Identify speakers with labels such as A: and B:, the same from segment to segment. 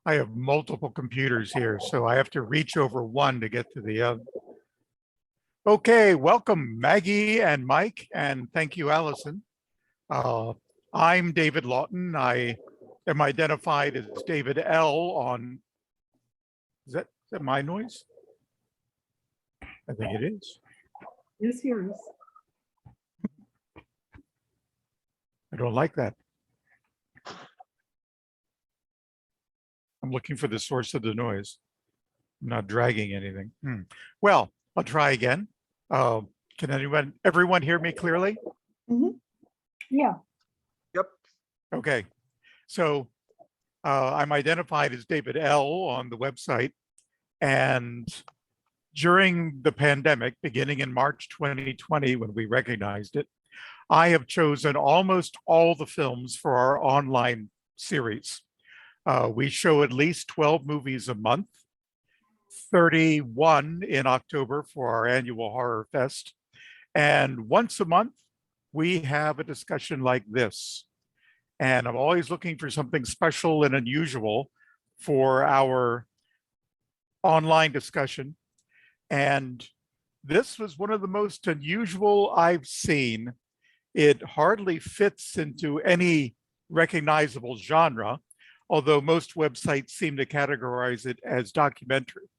A: I have multiple computers here, so I have to reach over one to get to the other. Okay, welcome Maggie and Mike, and thank you, Allison. I'm David Lawton. I am identified as David L on, is that my noise? I think it is.
B: It's yours.
A: I don't like that. I'm looking for the source of the noise. I'm not dragging anything. Well, I'll try again. Can everyone hear me clearly?
B: Mm-hmm. Yeah.
C: Yep.
A: Okay. So I'm identified as David L on the website. And during the pandemic, beginning in March 2020, when we recognized it, I have chosen almost all the films for our online series. We show at least 12 movies a month, 31 in October for our annual Horror Fest. And once a month, we have a discussion like this. And I'm always looking for something special and unusual for our online discussion. And this was one of the most unusual I've seen. It hardly fits into any recognizable genre, although most websites seem to categorize it as documentary.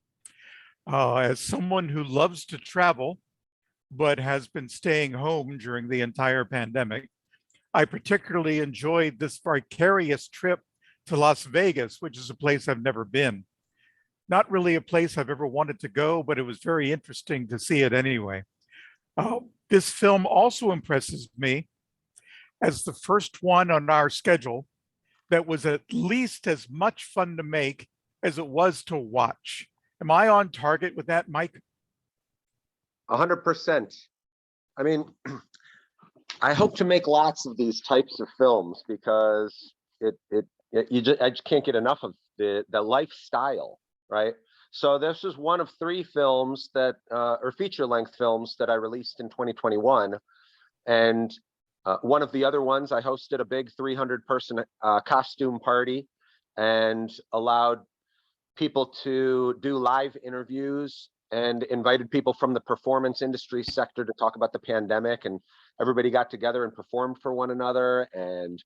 A: As someone who loves to travel, but has been staying home during the entire pandemic, I particularly enjoyed this vicarious trip to Las Vegas, which is a place I've never been. Not really a place I've ever wanted to go, but it was very interesting to see it anyway. This film also impresses me as the first one on our schedule that was at least as much fun to make as it was to watch. Am I on target with that, Mike?
C: 100%. I mean, I hope to make lots of these types of films because I just can't get enough of the lifestyle, right? So this is one of 3 films that, or feature-length films that I released in 2021. And one of the other ones, I hosted a big 300-person costume party and allowed people to do live interviews and invited people from the performance industry sector to talk about the pandemic, and everybody got together and performed for one another, and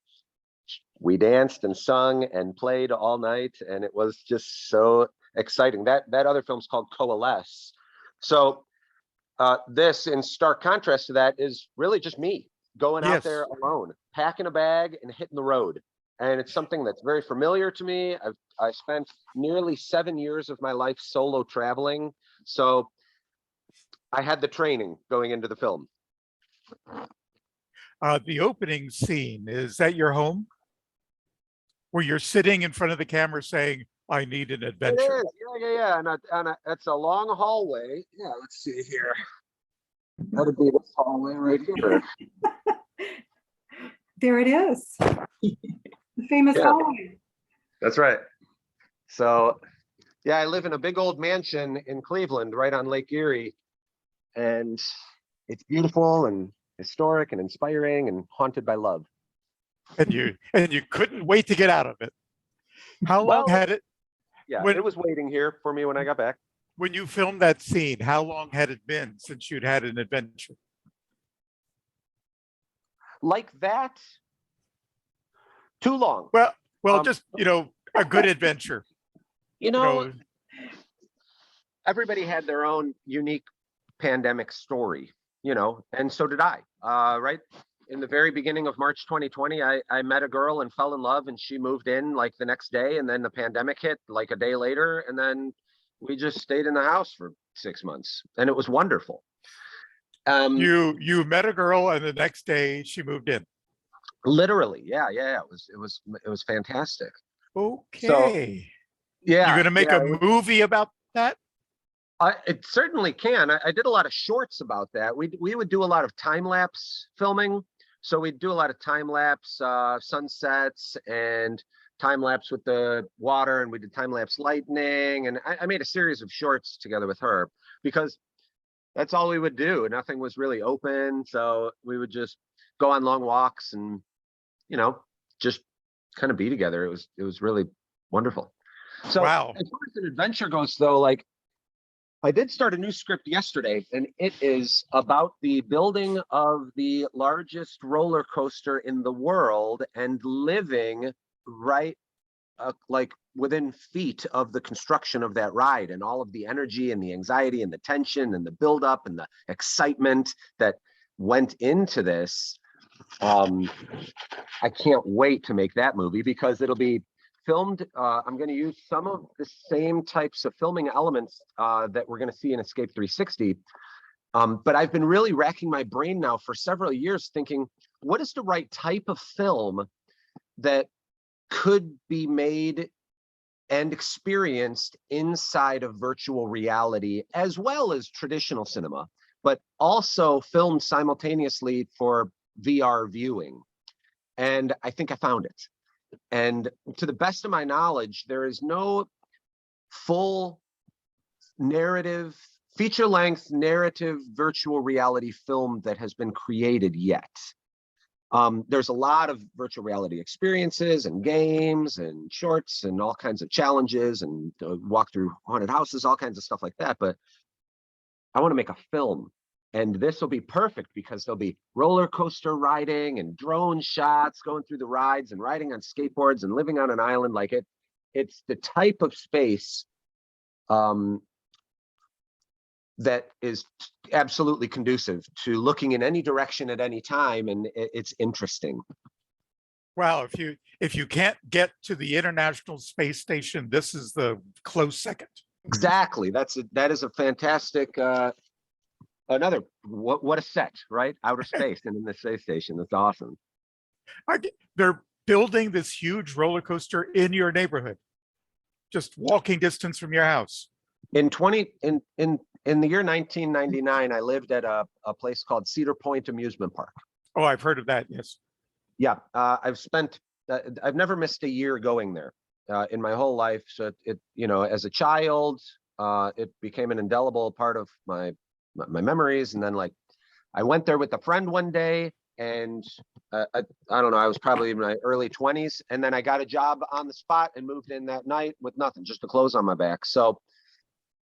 C: we danced and sung and played all night, and it was just so exciting. That other film's called Coalesce. So this, in stark contrast to that, is really just me going out there alone, packing a bag and hitting the road. And it's something that's very familiar to me. I spent nearly 7 years of my life solo traveling. So I had the training going into the film.
A: The opening scene, is that your home? Where you're sitting in front of the camera saying, I need an adventure.
C: It is. Yeah. And it's a long hallway. Yeah, let's see here. That'd be this hallway right here.
B: There it is. The famous hallway.
C: That's right. So, yeah, I live in a big old mansion in Cleveland, right on Lake Erie. And it's beautiful and historic and inspiring and haunted by love.
A: And you couldn't wait to get out of it. How long had it?
C: Yeah, it was waiting here for me when I got back.
A: When you filmed that scene, how long had it been since you'd had an adventure?
C: Like that? Too long.
A: Well, just, a good adventure.
C: Everybody had their own unique pandemic story, and so did I. Right in the very beginning of March 2020, I met a girl and fell in love, and she moved in like the next day, and then the pandemic hit like a day later, and then we just stayed in the house for 6 months, and it was wonderful.
A: You met a girl, and the next day she moved in.
C: Literally, yeah. It was fantastic.
A: Okay.
C: So, yeah,
A: you're gonna make a movie about that?
C: It certainly can. I did a lot of shorts about that. We would do a lot of time-lapse filming. So we'd do a lot of time-lapse sunsets and time-lapse with the water, and we did time-lapse lightning. And I made a series of shorts together with her because that's all we would do. Nothing was really open. So we would just go on long walks and, you know, just kind of be together. It was really wonderful. So
A: Wow.
C: as far as an adventure goes, though, like I did start a new script yesterday, and it is about the building of the largest roller coaster in the world and living right like within feet of the construction of that ride, and all of the energy and the anxiety and the tension and the buildup and the excitement that went into this. I can't wait to make that movie because it'll be filmed. I'm going to use some of the same types of filming elements that we're going to see in Escape 360. But I've been really racking my brain now for several years thinking, what is the right type of film that could be made and experienced inside of virtual reality as well as traditional cinema, but also filmed simultaneously for VR viewing. And I think I found it. And to the best of my knowledge, there is no full narrative, feature-length narrative virtual reality film that has been created yet. There's a lot of virtual reality experiences and games and shorts and all kinds of challenges and walk through haunted houses, all kinds of stuff like that. But I want to make a film. And this will be perfect because there'll be roller coaster riding and drone shots going through the rides and riding on skateboards and living on an island like it. It's the type of space that is absolutely conducive to looking in any direction at any time, and it's interesting.
A: Wow, if you can't get to the International Space Station, this is the close second.
C: Exactly. That is a fantastic another what a set, right? Outer space and in the space station. That's awesome.
A: They're building this huge roller coaster in your neighborhood, just walking distance from your house.
C: In the year 1999, I lived at a place called Cedar Point Amusement Park.
A: Oh, I've heard of that. Yes.
C: Yeah, I've never missed a year going there in my whole life. So it as a child, it became an indelible part of my memories. And then like I went there with a friend one day, and I don't know, I was probably in my early 20s, and then I got a job on the spot and moved in that night with nothing, just the clothes on my back. So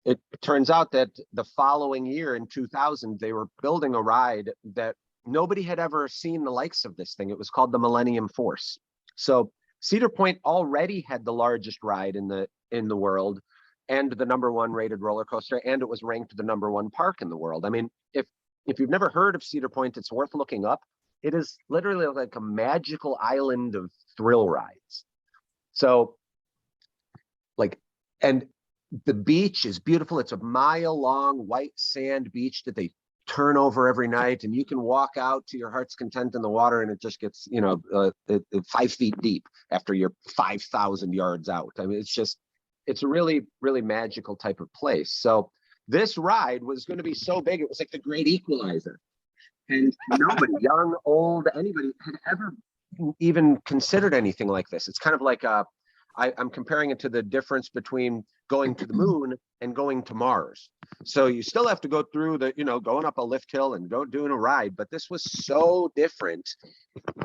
C: it turns out that the following year in 2000, they were building a ride that nobody had ever seen the likes of this thing. It was called the Millennium Force. So Cedar Point already had the largest ride in the world and the #1 rated roller coaster, and it was ranked the #1 park in the world. I mean, if you've never heard of Cedar Point, it's worth looking up. It is literally like a magical island of thrill rides. So like, and the beach is beautiful. It's a mile-long white sand beach that they turn over every night, and you can walk out to your heart's content in the water, and it just gets 5 feet deep after you're 5,000 yards out. I mean, it's a really, really magical type of place. So this ride was going to be so big, it was like the great equalizer, and nobody, young, old, anybody had ever even considered anything like this. It's kind of like I'm comparing it to the difference between going to the moon and going to Mars. So you still have to go through going up a lift hill and doing a ride, but this was so different.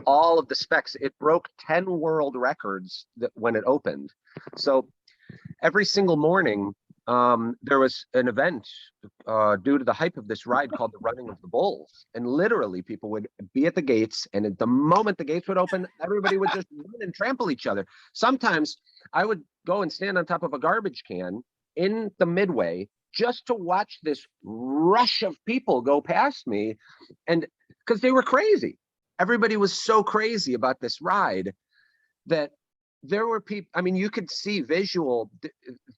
C: All of the specs, it broke 10 world records when it opened. So every single morning, there was an event due to the hype of this ride called the Running of the Bulls. And literally people would be at the gates, and at the moment the gates would open, everybody would just run and trample each other. Sometimes I would go and stand on top of a garbage can in the midway just to watch this rush of people go past me. And because they were crazy. Everybody was so crazy about this ride that there were people, I mean, you could see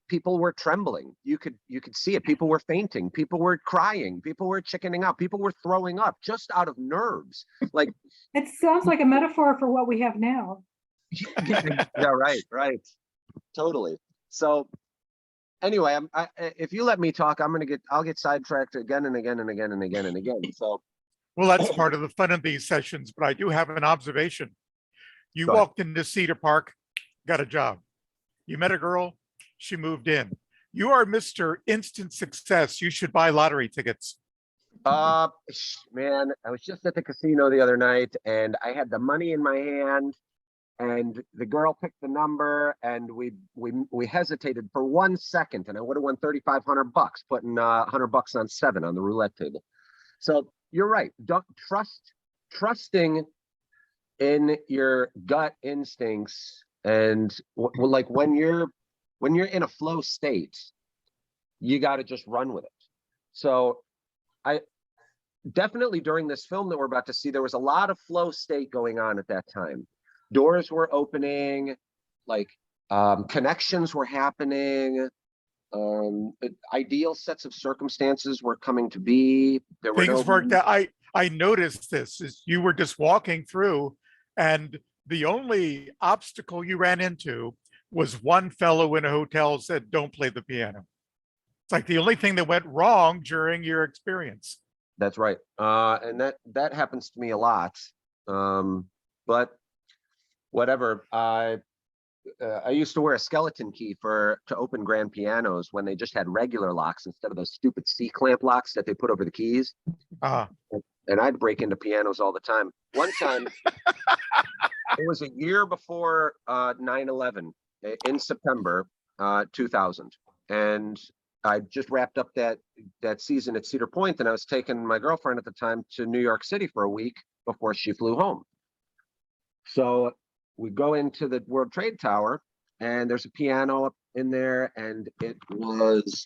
C: people were trembling. You could see it. People were fainting. People were crying. People were chickening out. People were throwing up just out of nerves. Like,
B: It sounds like a metaphor for what we have now.
C: yeah, right. Totally. So anyway, if you let me talk, I'll get sidetracked again and again and again and again and again. So,
A: well, that's part of the fun of these sessions, but I do have an observation. You walked into Cedar Park, got a job. You met a girl, she moved in. You are Mr. Instant Success. You should buy lottery tickets.
C: Man, I was just at the casino the other night and I had the money in my hand and the girl picked the number and we hesitated for 1 second and I would have won 3,500 bucks putting 100 bucks on 7 on the roulette table. So you're right. Don't trusting in your gut instincts and like when you're in a flow state, you got to just run with it. So I definitely during this film that we're about to see, there was a lot of flow state going on at that time. Doors were opening, like connections were happening, ideal sets of circumstances were coming to be. There were
A: Things worked out. I noticed this as you were just walking through, and the only obstacle you ran into was one fellow in a hotel said, "Don't play the piano." It's like the only thing that went wrong during your experience.
C: That's right. And that happens to me a lot. But whatever. I used to wear a skeleton key to open grand pianos when they just had regular locks instead of those stupid C-clamp locks that they put over the keys. And I'd break into pianos all the time. One time, it was a year before 9/11 in September 2000. And I just wrapped up that season at Cedar Point, and I was taking my girlfriend at the time to New York City for a week before she flew home. So we go into the World Trade Tower, and there's a piano up in there, and it was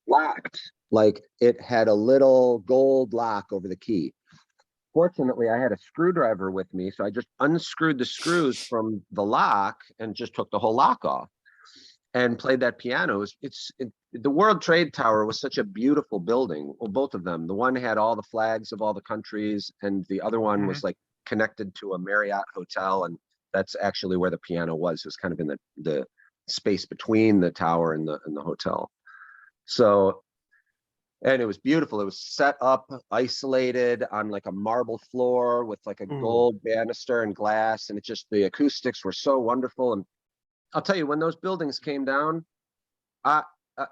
C: locked. Like it had a little gold lock over the key. Fortunately, I had a screwdriver with me, so I just unscrewed the screws from the lock and just took the whole lock off and played that piano. The World Trade Tower was such a beautiful building. Well, both of them. The one had all the flags of all the countries, and the other one was like connected to a Marriott hotel, and that's actually where the piano was. It was kind of in the space between the tower and the hotel. So, and it was beautiful. It was set up, isolated on like a marble floor with like a gold banister and glass, and the acoustics were so wonderful. And I'll tell you, when those buildings came down,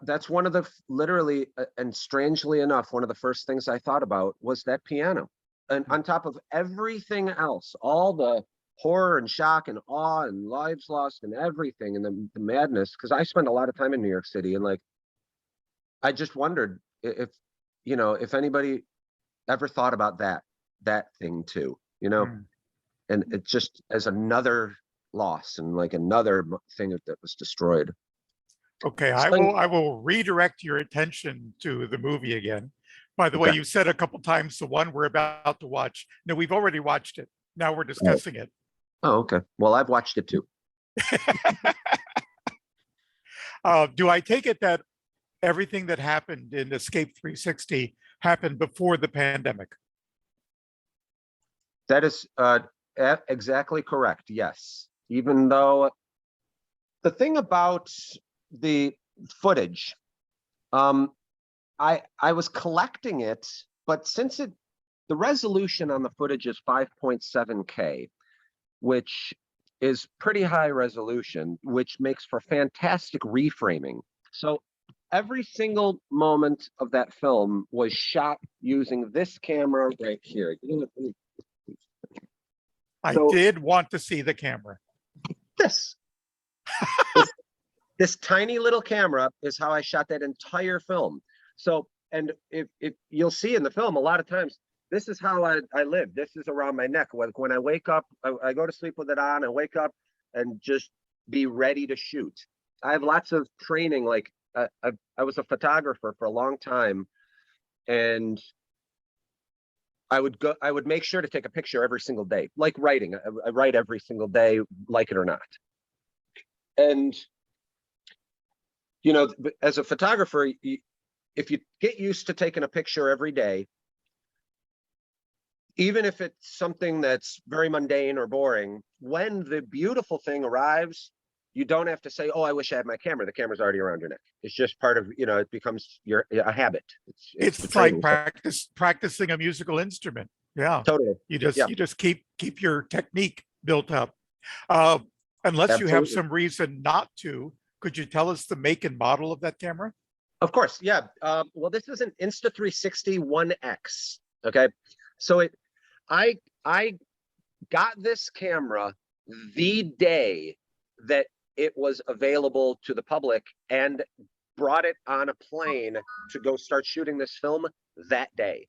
C: that's one of the literally, and strangely enough, one of the first things I thought about was that piano. And on top of everything else, all the horror and shock and awe and lives lost and everything and the madness, because I spent a lot of time in New York City, and like, I just wondered if anybody ever thought about that thing too, and it just as another loss and like another thing that was destroyed.
A: Okay, I will redirect your attention to the movie again. By the way, you said a couple times the one we're about to watch. No, we've already watched it. Now we're discussing it.
C: Oh, okay. Well, I've watched it too.
A: Do I take it that everything that happened in Escape 360 happened before the pandemic?
C: That is exactly correct. Yes. Even though the thing about the footage, I was collecting it, but since the resolution on the footage is 5.7K, which is pretty high resolution, which makes for fantastic reframing. So every single moment of that film was shot using this camera right here.
A: I did want to see the camera.
C: This tiny little camera is how I shot that entire film. So, and if you'll see in the film, a lot of times, this is how I live. This is around my neck. When I wake up, I go to sleep with it on, I wake up and just be ready to shoot. I have lots of training. Like I was a photographer for a long time, and I would make sure to take a picture every single day, like writing. I write every single day, like it or not. And, as a photographer, if you get used to taking a picture every day, even if it's something that's very mundane or boring, when the beautiful thing arrives, you don't have to say, "Oh, I wish I had my camera." The camera's already around your neck. It's just part of, it becomes a habit.
A: It's like practicing a musical instrument. Yeah,
C: totally.
A: You just keep your technique built up. Unless you have some reason not to, could you tell us the make and model of that camera?
C: Of course, yeah. Well, this is an Insta360 1X. Okay, so I got this camera the day that it was available to the public and brought it on a plane to go start shooting this film that day.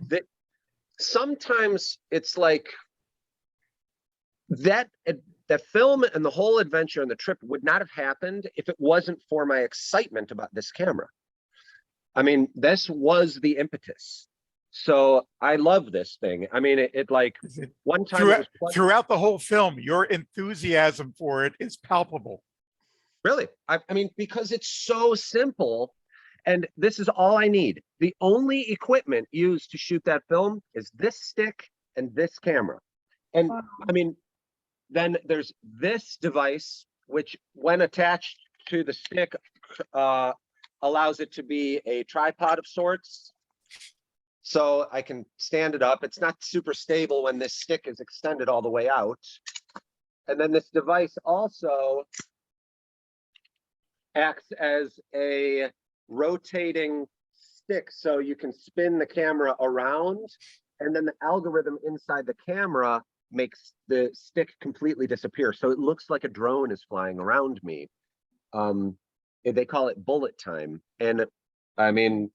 C: That sometimes it's like that film and the whole adventure and the trip would not have happened if it wasn't for my excitement about this camera. I mean, this was the impetus. So I love this thing. I mean, it like one time it was
A: throughout the whole film, your enthusiasm for it is palpable.
C: Really, I mean, because it's so simple, and this is all I need. The only equipment used to shoot that film is this stick and this camera. And I mean, then there's this device, which when attached to the stick, allows it to be a tripod of sorts. So I can stand it up. It's not super stable when this stick is extended all the way out. And then this device also acts as a rotating stick. So you can spin the camera around, and then the algorithm inside the camera makes the stick completely disappear. So it looks like a drone is flying around me. They call it bullet time. And I mean,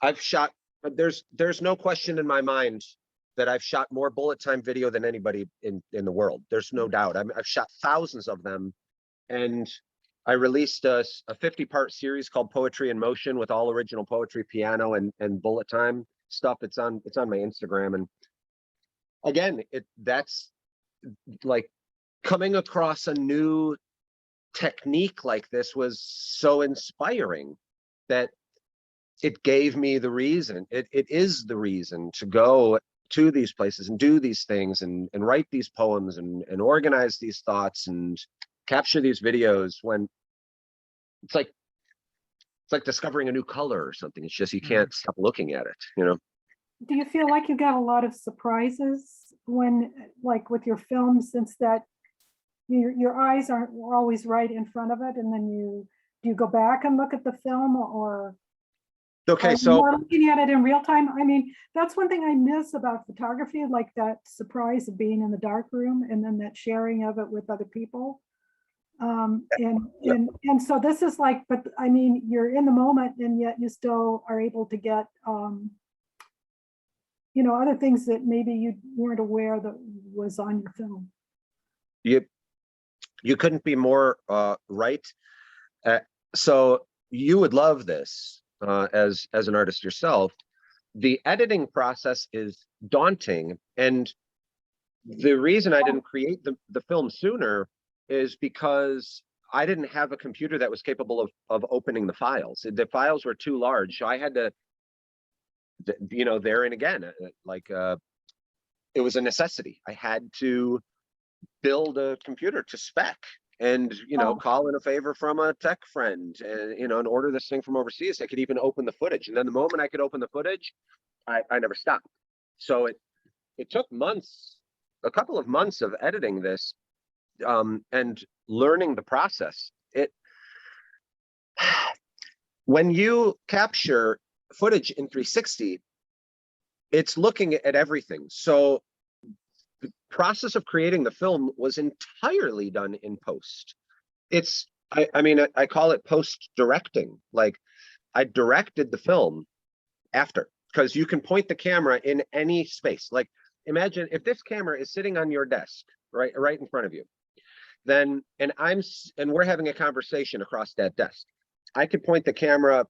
C: I've shot, but there's no question in my mind that I've shot more bullet time video than anybody in the world. There's no doubt. I've shot thousands of them, and I released a 50-part series called Poetry in Motion with all original poetry, piano, and bullet time stuff. It's on my Instagram. And again, that's like coming across a new technique like this was so inspiring that it gave me the reason. It is the reason to go to these places and do these things and write these poems and organize these thoughts and capture these videos, when it's like discovering a new color or something. It's just you can't stop looking at it, you know.
B: Do you feel like you got a lot of surprises when, like with your film, since that your eyes aren't always right in front of it, and then do you go back and look at the film, or
C: okay, so
B: more looking at it in real time? I mean, that's one thing I miss about photography, like that surprise of being in the dark room and then that sharing of it with other people. And so this is like, but I mean, you're in the moment, and yet you still are able to get you know, other things that maybe you weren't aware that was on your film.
C: You couldn't be more right. So you would love this as an artist yourself. The editing process is daunting, and the reason I didn't create the film sooner is because I didn't have a computer that was capable of opening the files. The files were too large, so I had to, you know, there and again, like it was a necessity. I had to build a computer to spec and, you know, call in a favor from a tech friend and, you know, and order this thing from overseas. I could even open the footage. And then the moment I could open the footage, I never stopped. So it took months, a couple of months of editing this and learning the process. When you capture footage in 360, it's looking at everything. So the process of creating the film was entirely done in post. I mean, I call it post directing. Like, I directed the film after, because you can point the camera in any space. Like, imagine if this camera is sitting on your desk, right in front of you, then, and we're having a conversation across that desk. I could point the camera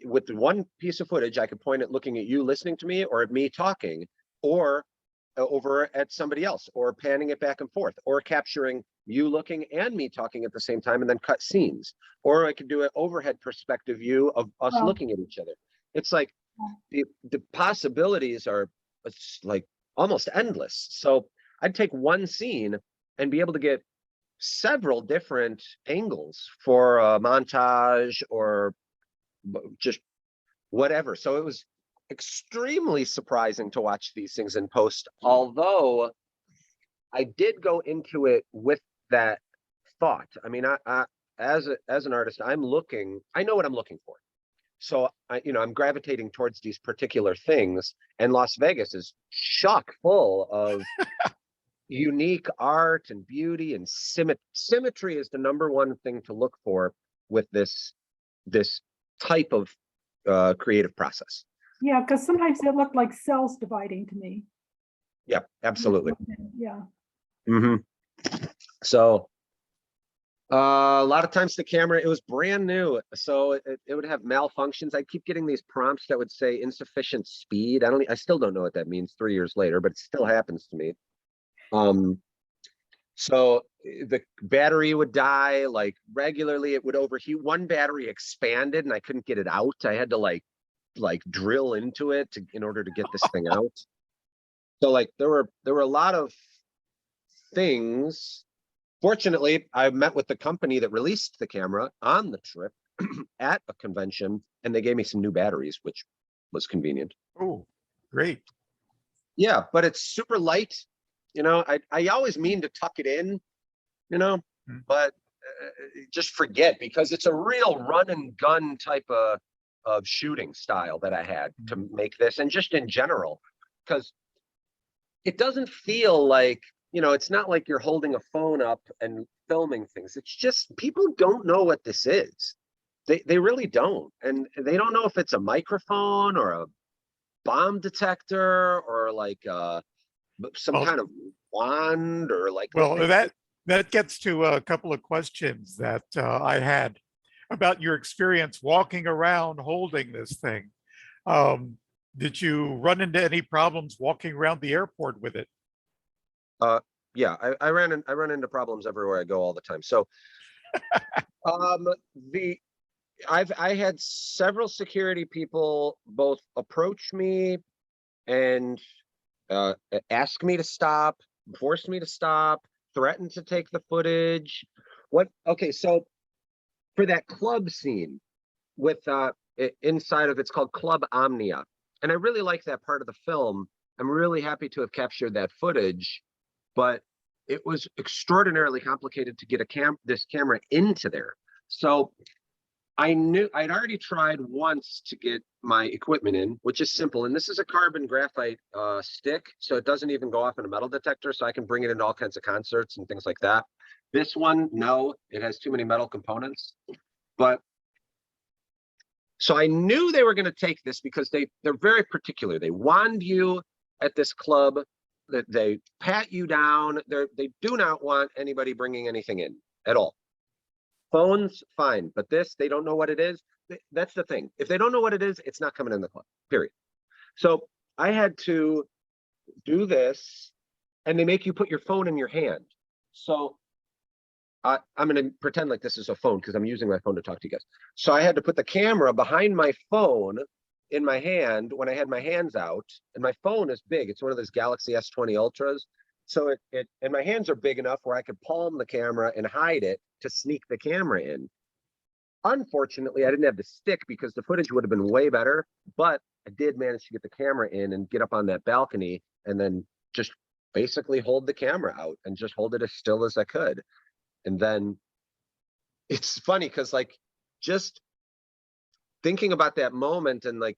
C: with one piece of footage. I could point it looking at you listening to me, or at me talking, or over at somebody else, or panning it back and forth, or capturing you looking and me talking at the same time and then cut scenes. Or I could do an overhead perspective view of us looking at each other. It's like the possibilities are like almost endless. So I'd take one scene and be able to get several different angles for a montage or just whatever. So it was extremely surprising to watch these things in post, although I did go into it with that thought. I mean, I as an artist, I know what I'm looking for. So I'm gravitating towards these particular things, and Las Vegas is chock full of unique art and beauty and symmetry is the number one thing to look for with this type of creative process.
B: Yeah, because sometimes it looked like cells dividing to me.
C: Yeah, absolutely.
B: Yeah.
C: So a lot of times the camera, it was brand new, so it would have malfunctions. I keep getting these prompts that would say insufficient speed. I still don't know what that means 3 years later, but it still happens to me. So the battery would die like regularly. It would overheat. One battery expanded and I couldn't get it out. I had to like drill into it in order to get this thing out. So like there were a lot of things. Fortunately, I met with the company that released the camera on the trip at a convention, and they gave me some new batteries, which was convenient.
A: Oh, great.
C: Yeah, but it's super light. I always mean to tuck it in, but just forget, because it's a real run and gun type of shooting style that I had to make this, and just in general, because it doesn't feel like, it's not like you're holding a phone up and filming things. It's just, people don't know what this is. They really don't. And they don't know if it's a microphone or a bomb detector or like some kind of wand or like.
A: Well, that gets to a couple of questions that I had about your experience walking around holding this thing. Did you run into any problems walking around the airport with it?
C: Yeah, I run into problems everywhere I go all the time. So I had several security people both approach me and ask me to stop, force me to stop, threaten to take the footage. Okay, so for that club scene with inside of, it's called Club Omnia, and I really like that part of the film. I'm really happy to have captured that footage, but it was extraordinarily complicated to get this camera into there. So I knew I'd already tried once to get my equipment in, which is simple. And this is a carbon graphite stick, so it doesn't even go off in a metal detector, so I can bring it into all kinds of concerts and things like that. This one, no, it has too many metal components. But so I knew they were going to take this because they're very particular. They wand you at this club, that they pat you down. They do not want anybody bringing anything in at all. Phones, fine, but this, they don't know what it is. That's the thing. If they don't know what it is, it's not coming in the club, period. So I had to do this, and they make you put your phone in your hand. So I'm going to pretend like this is a phone because I'm using my phone to talk to you guys. So I had to put the camera behind my phone in my hand when I had my hands out, and my phone is big. It's one of those Galaxy S20 Ultras. So and my hands are big enough where I could palm the camera and hide it to sneak the camera in. Unfortunately, I didn't have the stick because the footage would have been way better, but I did manage to get the camera in and get up on that balcony and then just basically hold the camera out and just hold it as still as I could. And then it's funny because like just thinking about that moment and like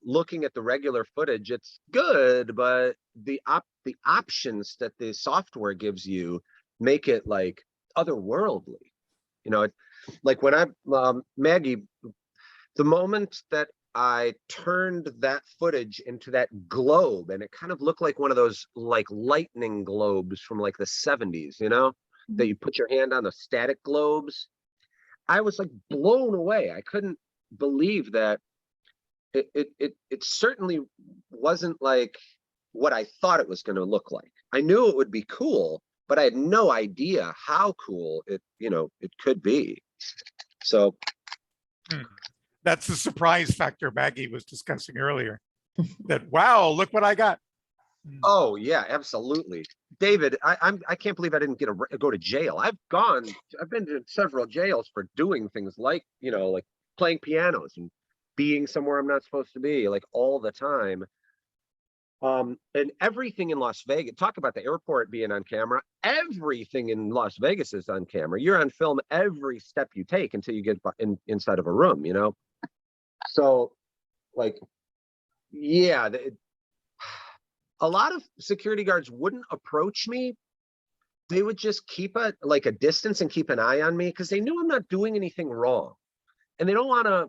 C: looking at the regular footage, it's good, but the options that the software gives you make it like otherworldly. Like when Maggie, the moment that I turned that footage into that globe, and it kind of looked like one of those like lightning globes from like the 70s, that you put your hand on, the static globes. I was like blown away. I couldn't believe that it certainly wasn't like what I thought it was going to look like. I knew it would be cool, but I had no idea how cool it could be. So
A: that's the surprise factor Maggie was discussing earlier. That, wow, look what I got.
C: Oh yeah, absolutely. David, I can't believe I didn't go to jail. I've been to several jails for doing things like, like playing pianos and being somewhere I'm not supposed to be, like all the time. And everything in Las Vegas, talk about the airport being on camera. Everything in Las Vegas is on camera. You're on film every step you take until you get inside of a room, So like, yeah, a lot of security guards wouldn't approach me. They would just keep a distance and keep an eye on me because they knew I'm not doing anything wrong. And they don't want to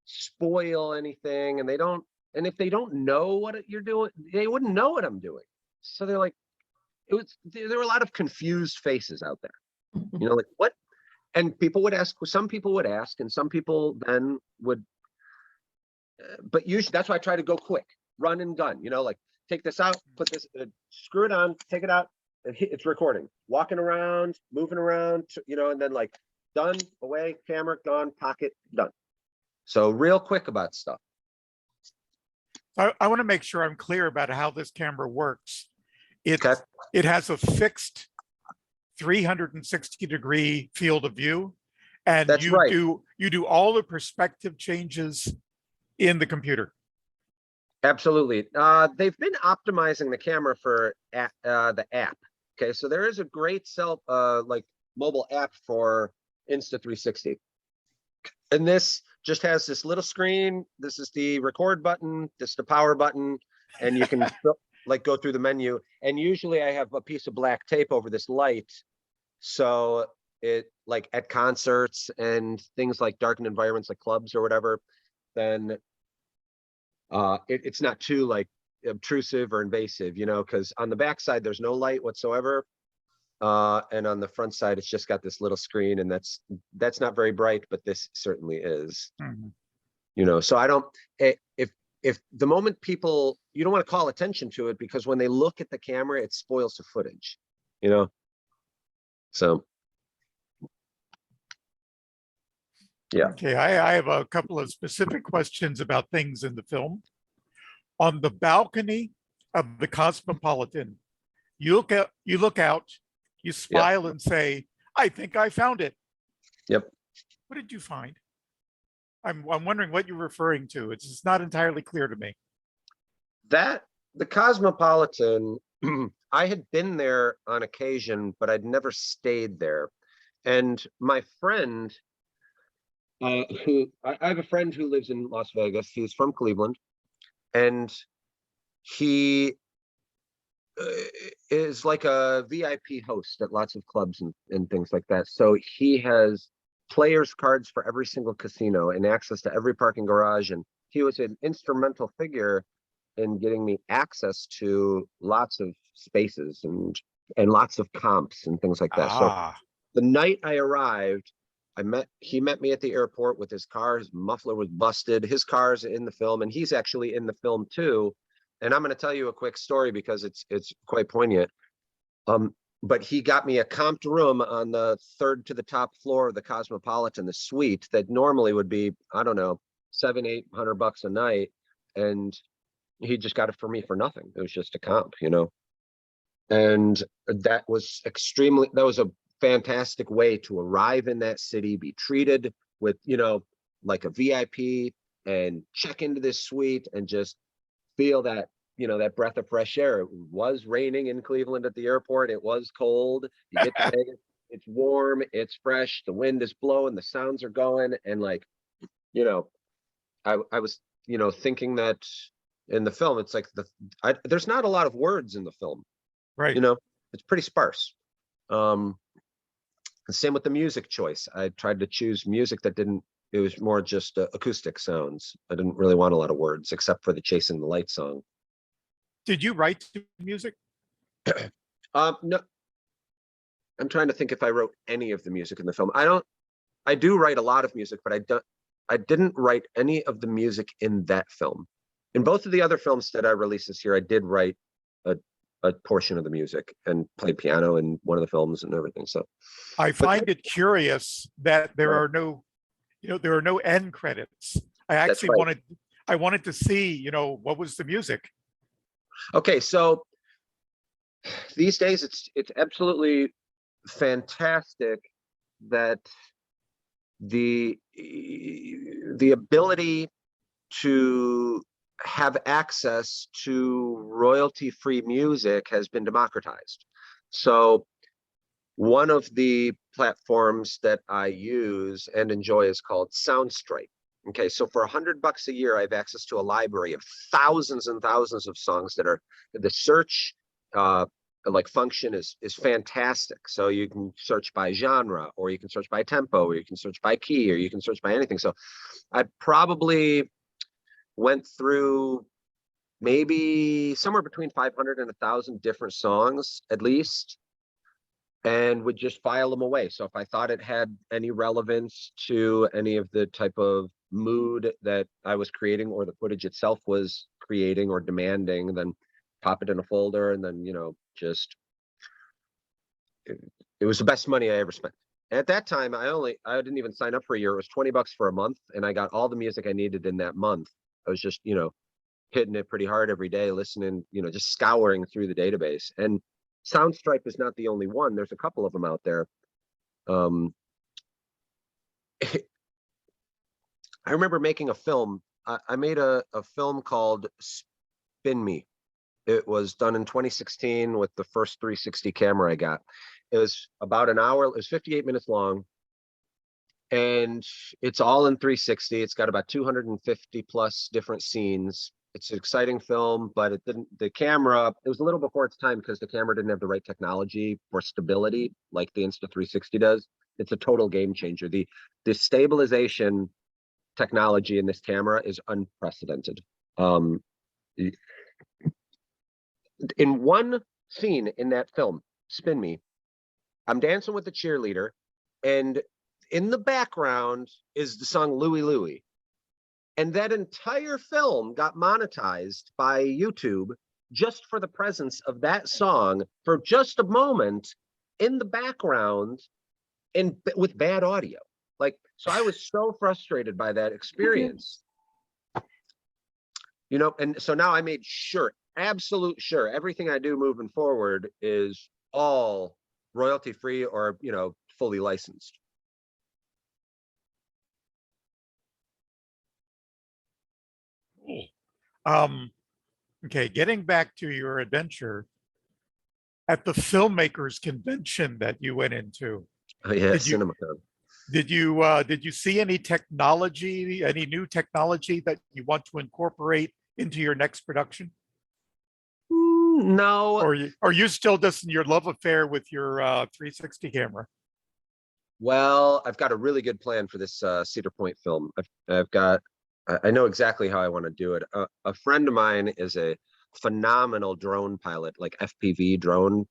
C: spoil anything. And if they don't know what you're doing, they wouldn't know what I'm doing. So they're like, there were a lot of confused faces out there, like what? And some people would ask, and some people then would, but usually that's why I try to go quick, run and gun, like take this out, put this, screw it on, take it out, and it's recording, walking around, moving around, and then like done, away, camera, gone, pocket, done. So real quick about stuff.
A: I want to make sure I'm clear about how this camera works. It has a fixed 360-degree field of view, and
C: That's right.
A: You do all the perspective changes in the computer.
C: Absolutely. They've been optimizing the camera for the app. Okay, so there is a great mobile app for Insta360. And this just has this little screen. This is the record button, this is the power button, and you can go through the menu. And usually I have a piece of black tape over this light. So it at concerts and things like darkened environments like clubs or whatever, then it's not too obtrusive or invasive, because on the back side there's no light whatsoever. And on the front side, it's just got this little screen, and that's not very bright, but this certainly is. Mm-hmm. So I don't, if the moment people, you don't want to call attention to it, because when they look at the camera, it spoils the footage, so. Yeah.
A: Okay, I have a couple of specific questions about things in the film. On the balcony of the Cosmopolitan, you look out, you smile and say, "I think I found it."
C: Yep.
A: What did you find? I'm wondering what you're referring to. It's not entirely clear to me.
C: The Cosmopolitan, I had been there on occasion, but I'd never stayed there. And my friend, I have a friend who lives in Las Vegas. He's from Cleveland, and he is like a VIP host at lots of clubs and things like that. So he has players cards for every single casino and access to every parking garage. And he was an instrumental figure in getting me access to lots of spaces and lots of comps and things like that. So the night I arrived, he met me at the airport with his car. His muffler was busted. His car's in the film, and he's actually in the film too. And I'm going to tell you a quick story because it's quite poignant. But he got me a comped room on the third to the top floor of the Cosmopolitan, the suite that normally would be, I don't know, $700-800 a night, and he just got it for me for nothing. It was just a comp, and that was a fantastic way to arrive in that city, be treated with, like a VIP, and check into this suite and just feel that, that breath of fresh air. It was raining in Cleveland at the airport. It was cold. You get to Vegas, it's warm, it's fresh, the wind is blowing, the sounds are going. And I was, thinking that in the film, it's like there's not a lot of words in the film.
A: Right.
C: It's pretty sparse. Same with the music choice. I tried to choose music that it was more just acoustic sounds. I didn't really want a lot of words except for the Chasing the Light song.
A: Did you write the music?
C: No. I'm trying to think if I wrote any of the music in the film. I do write a lot of music, but I didn't write any of the music in that film. In both of the other films that I released this year, I did write a portion of the music and played piano in one of the films and everything. So
A: I find it curious that there are no, there are no end credits. I actually wanted to see, what was the music?
C: Okay, so these days it's absolutely fantastic that the ability to have access to royalty-free music has been democratized. So one of the platforms that I use and enjoy is called Soundstripe. Okay, so for $100 a year, I have access to a library of thousands and thousands of songs that are the search like function is fantastic. So you can search by genre, or you can search by tempo, or you can search by key, or you can search by anything. So I probably went through maybe somewhere between 500 and 1,000 different songs at least, and would just file them away. So if I thought it had any relevance to any of the type of mood that I was creating, or the footage itself was creating or demanding, then pop it in a folder, and then, you know, just it was the best money I ever spent. At that time, I didn't even sign up for a year. It was $20 for a month, and I got all the music I needed in that month. I was just, you know, hitting it pretty hard every day, listening, you know, just scouring through the database. And Soundstripe is not the only one. There's a couple of them out there. I remember making a film. I made a film called Spin Me. It was done in 2016 with the first 360 camera I got. It was about an hour. It was 58 minutes long. And it's all in 360. It's got about 250 plus different scenes. It's an exciting film, but it didn't, the camera, it was a little before its time because the camera didn't have the right technology for stability like the Insta360 does. It's a total game changer. The stabilization technology in this camera is unprecedented. In one scene in that film, Spin Me, I'm dancing with the cheerleader, and in the background is the song Louie Louie. And that entire film got monetized by YouTube just for the presence of that song for just a moment in the background and with bad audio. Like, so I was so frustrated by that experience. You know, and so now I made sure, absolute sure, everything I do moving forward is all royalty free or, you know, fully licensed.
A: Cool. Okay, getting back to your adventure at the filmmakers convention that you went into.
C: Oh, yeah,
A: Did you
C: CinemaCon.
A: did you see any technology, any new technology that you want to incorporate into your next production?
C: No.
A: Or are you still just in your love affair with your 360 camera?
C: Well, I've got a really good plan for this Cedar Point film. I know exactly how I want to do it. A friend of mine is a phenomenal drone pilot, like FPV drone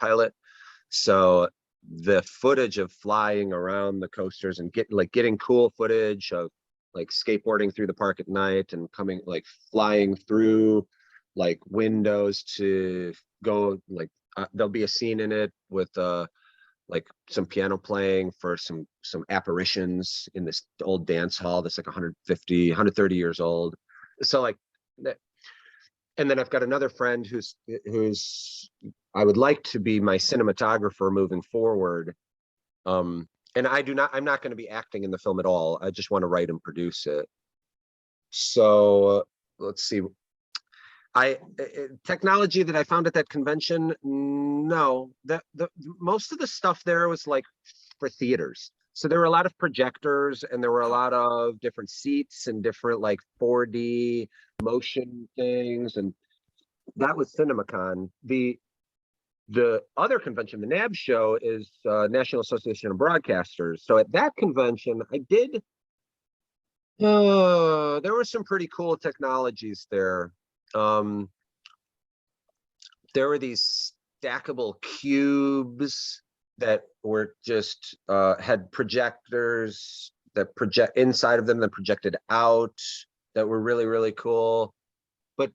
C: pilot. So the footage of flying around the coasters and getting cool footage of like skateboarding through the park at night and coming like flying through like windows to go like there'll be a scene in it with like some piano playing for some apparitions in this old dance hall that's like 150 130 years old. So like that. And then I've got another friend who's I would like to be my cinematographer moving forward. And I'm not going to be acting in the film at all. I just want to write and produce it. So let's see. Technology that I found at that convention, no, the most of the stuff there was like for theaters. So there were a lot of projectors, and there were a lot of different seats and different like 4D motion things, and that was CinemaCon. The other convention, the NAB show, is National Association of Broadcasters. So at that convention, I did. There were some pretty cool technologies there. There were these stackable cubes that were just had projectors that project inside of them that projected out, that were really, really cool. But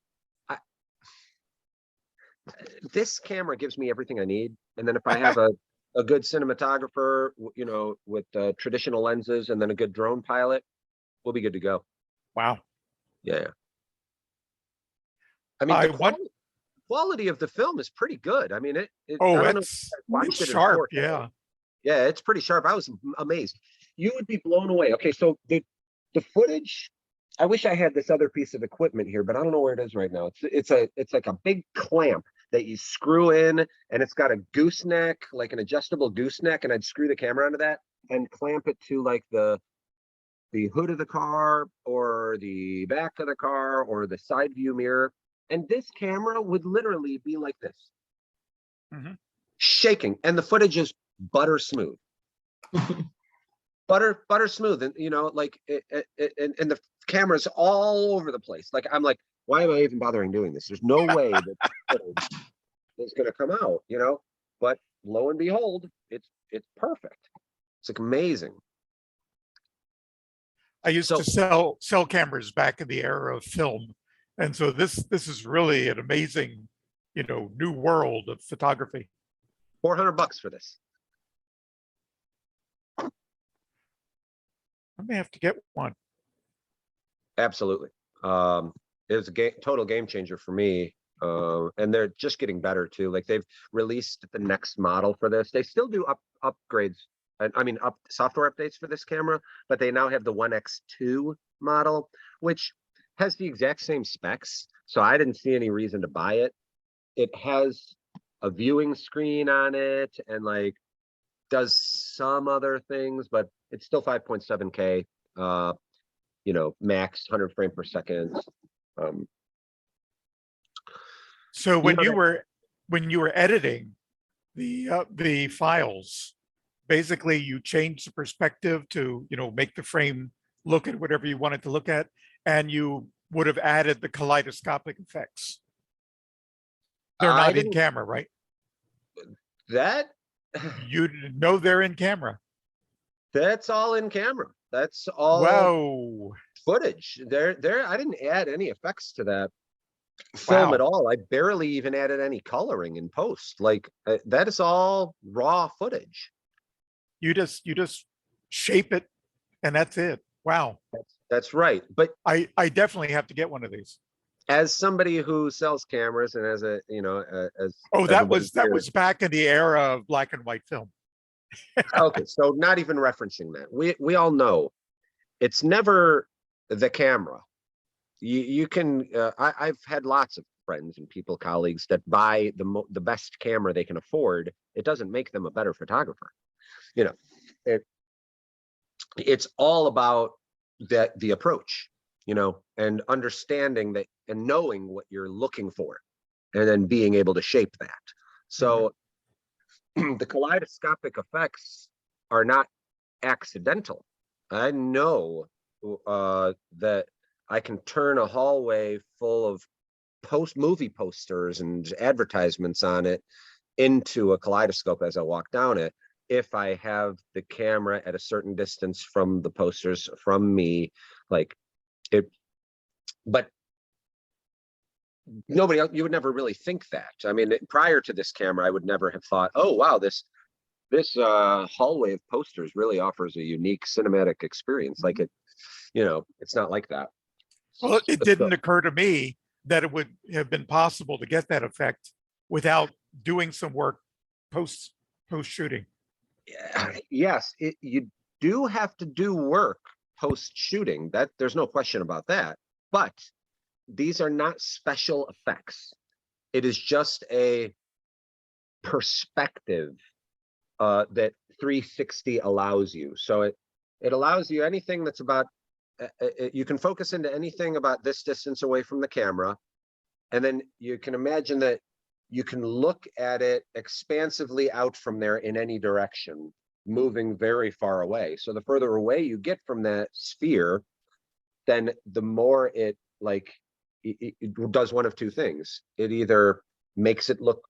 C: this camera gives me everything I need. And then if I have a good cinematographer, you know, with traditional lenses, and then a good drone pilot, we'll be good to go.
A: Wow.
C: Yeah. I mean, the quality of the film is pretty good. I mean,
A: it's sharp. Yeah.
C: Yeah, it's pretty sharp. I was amazed. You would be blown away. Okay, so the footage, I wish I had this other piece of equipment here, but I don't know where it is right now. It's like a big clamp that you screw in, and it's got a gooseneck, like an adjustable gooseneck, and I'd screw the camera onto that and clamp it to like the the hood of the car or the back of the car or the side view mirror. And this camera would literally be like this, shaking. And the footage is butter smooth. butter smooth. And, you know, like, and the camera's all over the place. Like, I'm like, why am I even bothering doing this? There's no way that footage is going to come out, you know? But lo and behold, it's perfect. It's like amazing.
A: I used to sell cameras back in the era of film. And so this is really an amazing, you know, new world of photography.
C: $400 for this.
A: I may have to get one.
C: Absolutely. It was a total game changer for me. And they're just getting better too. Like, they've released the next model for this. They still do upgrades. I mean, software updates for this camera, but they now have the 1X2 model, which has the exact same specs. So I didn't see any reason to buy it. It has a viewing screen on it and like does some other things, but it's still 5.7K, you know, max 100 frame per second.
A: So when you were editing the files, basically you changed the perspective to, you know, make the frame look at whatever you wanted to look at, and you would have added the kaleidoscopic effects. They're not in camera, right?
C: That
A: you know they're in camera.
C: That's all in camera. That's all
A: Whoa.
C: footage. There. I didn't add any effects to that film at all. I barely even added any coloring in post. Like, that is all raw footage.
A: You just shape it and that's it. Wow.
C: That's right. But
A: I definitely have to get one of these.
C: As somebody who sells cameras and as a, you know, as
A: that was back in the era of black and white film.
C: Okay, so not even referencing that. We all know it's never the camera. You can I've had lots of friends and people, colleagues that buy the best camera they can afford. It doesn't make them a better photographer. You know, it's all about the approach, you know, and understanding that and knowing what you're looking for and then being able to shape that. So the kaleidoscopic effects are not accidental. I know that I can turn a hallway full of movie posters and advertisements on it into a kaleidoscope as I walk down it, if I have the camera at a certain distance from the posters, from me, like it. But nobody else, you would never really think that. I mean, prior to this camera, I would never have thought, oh wow, this hallway of posters really offers a unique cinematic experience. Like, it, you know, it's not like that.
A: Well, it didn't occur to me that it would have been possible to get that effect without doing some work post shooting.
C: Yes, you do have to do work post shooting. That there's no question about that. But these are not special effects. It is just a perspective that 360 allows you. So it allows you anything that's about, you can focus into anything about this distance away from the camera. And then you can imagine that you can look at it expansively out from there in any direction, moving very far away. So the further away you get from that sphere, then the more it it does one of two things. It either makes it look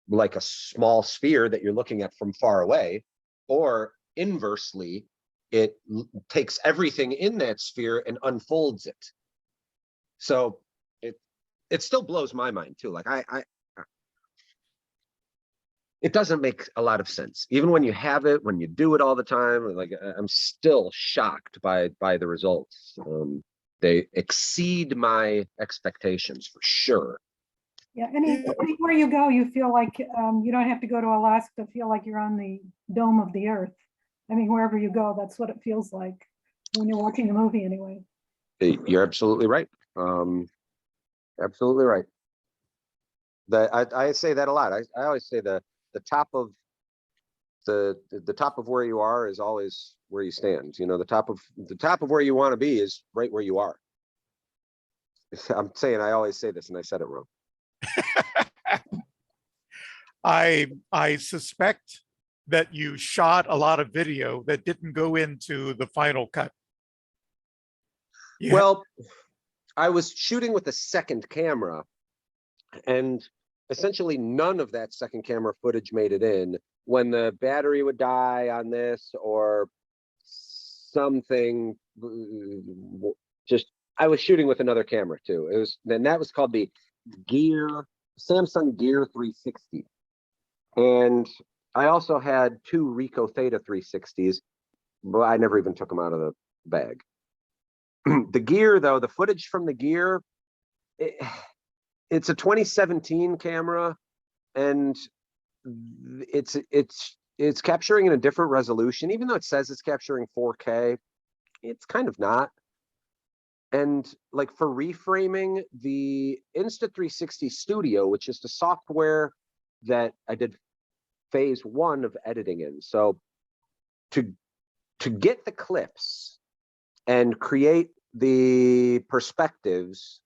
C: like a small sphere that you're looking at from far away, or inversely, it takes everything in that sphere and unfolds it. So it still blows my mind too. Like it doesn't make a lot of sense. Even when you have it, when you do it all the time, like I'm still shocked by the results. They exceed my expectations for sure.
B: Yeah, anywhere you go, you feel like you don't have to go to Alaska to feel like you're on the dome of the earth. I mean, wherever you go, that's what it feels like when you're watching a movie anyway.
C: You're absolutely right. Absolutely right. I say that a lot. I always say the top of the top of where you are is always where you stand. You know, the top of where you want to be is right where you are. I'm saying, I always say this and I said it wrong.
A: I suspect that you shot a lot of video that didn't go into the final cut. Yeah.
C: Well, I was shooting with a second camera, and essentially none of that second camera footage made it in. When the battery would die on this or something, just I was shooting with another camera too. It was then that was called the Samsung Gear 360, and I also had two Ricoh Theta 360s, but I never even took them out of the bag. The Gear, though, the footage from the Gear, it's a 2017 camera, and it's capturing in a different resolution. Even though it says it's capturing 4K, it's kind of not. And like for reframing, the Insta360 Studio, which is the software that I did phase 1 of editing in. So to get the clips and create the perspectives,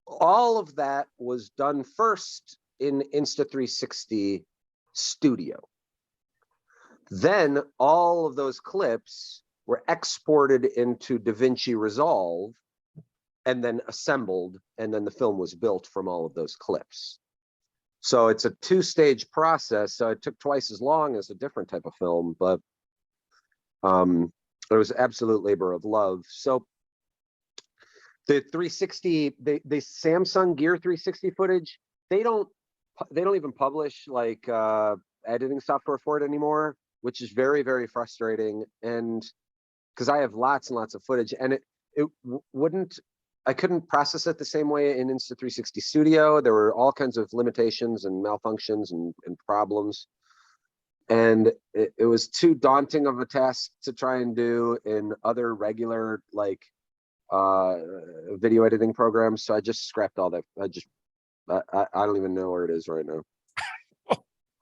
C: all of that was done first in Insta360 Studio. Then all of those clips were exported into DaVinci Resolve and then assembled, and then the film was built from all of those clips. So it's a 2-stage process. So it took twice as long as a different type of film, but it was absolute labor of love. So the 360, the Samsung Gear 360 footage, they don't even publish like editing software for it anymore, which is very, very frustrating. And because I have lots and lots of footage, and I couldn't process it the same way in Insta360 Studio. There were all kinds of limitations and malfunctions and problems. And it was too daunting of a task to try and do in other regular like video editing programs. So I just scrapped all that. I don't even know where it is right now.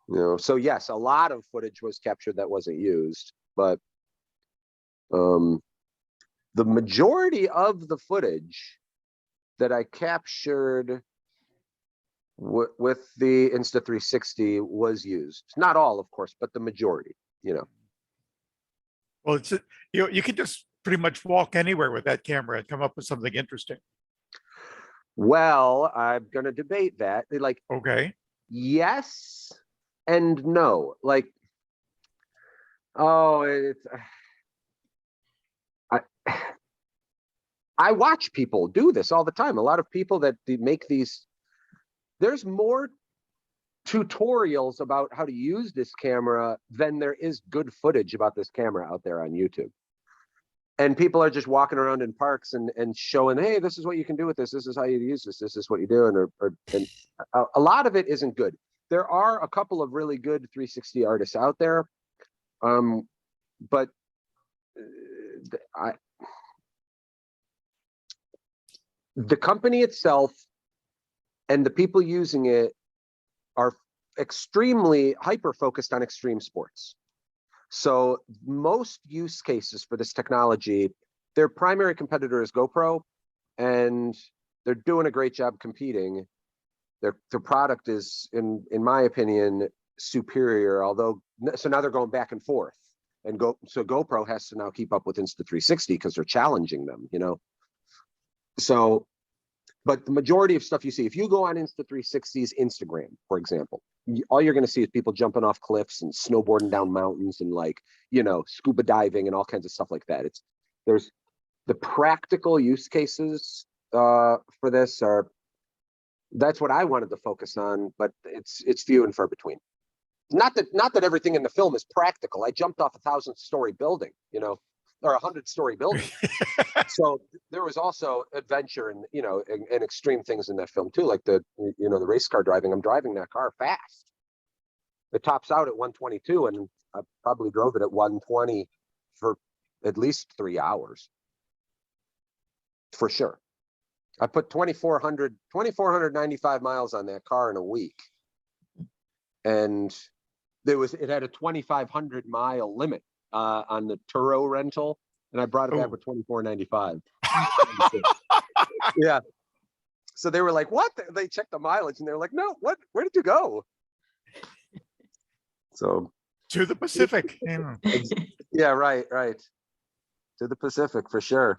C: You know, so yes, a lot of footage was captured that wasn't used, but the majority of the footage that I captured with the Insta360 was used. Not all, of course, but the majority, you know.
A: Well, it's you can just pretty much walk anywhere with that camera and come up with something interesting.
C: Well, I'm going to debate that. Like,
A: Okay.
C: yes and no. Like, oh, it's I watch people do this all the time. A lot of people that make these, there's more tutorials about how to use this camera than there is good footage about this camera out there on YouTube. And people are just walking around in parks and showing, hey, this is what you can do with this. This is how you use this. This is what you do. And a lot of it isn't good. There are a couple of really good 360 artists out there. But the company itself and the people using it are extremely hyper-focused on extreme sports. So most use cases for this technology, their primary competitor is GoPro, and they're doing a great job competing. Their product is, in my opinion, superior, although, so now they're going back and forth. And so GoPro has to now keep up with Insta360 because they're challenging them, you know? So, but the majority of stuff you see, if you go on Insta360's Instagram, for example, all you're going to see is people jumping off cliffs and snowboarding down mountains and, like, you know, scuba diving and all kinds of stuff like that. There's the practical use cases for this that's what I wanted to focus on, but it's few and far between. Not that everything in the film is practical. I jumped off a 1,000-story building, you know, or 100-story building. So there was also adventure and, you know, and extreme things in that film too, like the race car driving. I'm driving that car fast. It tops out at 122, and I probably drove it at 120 for at least 3 hours, for sure. I put 2,495 miles on that car in a week, and it had a 2,500 mile limit on the Turo rental, and I brought it back
A: Oh.
C: with 24.95. Yeah. So they were like, "What?" They checked the mileage, and they were like, "No, what? Where did you go?" So
A: To the Pacific. Yeah.
C: yeah, right. To the Pacific for sure.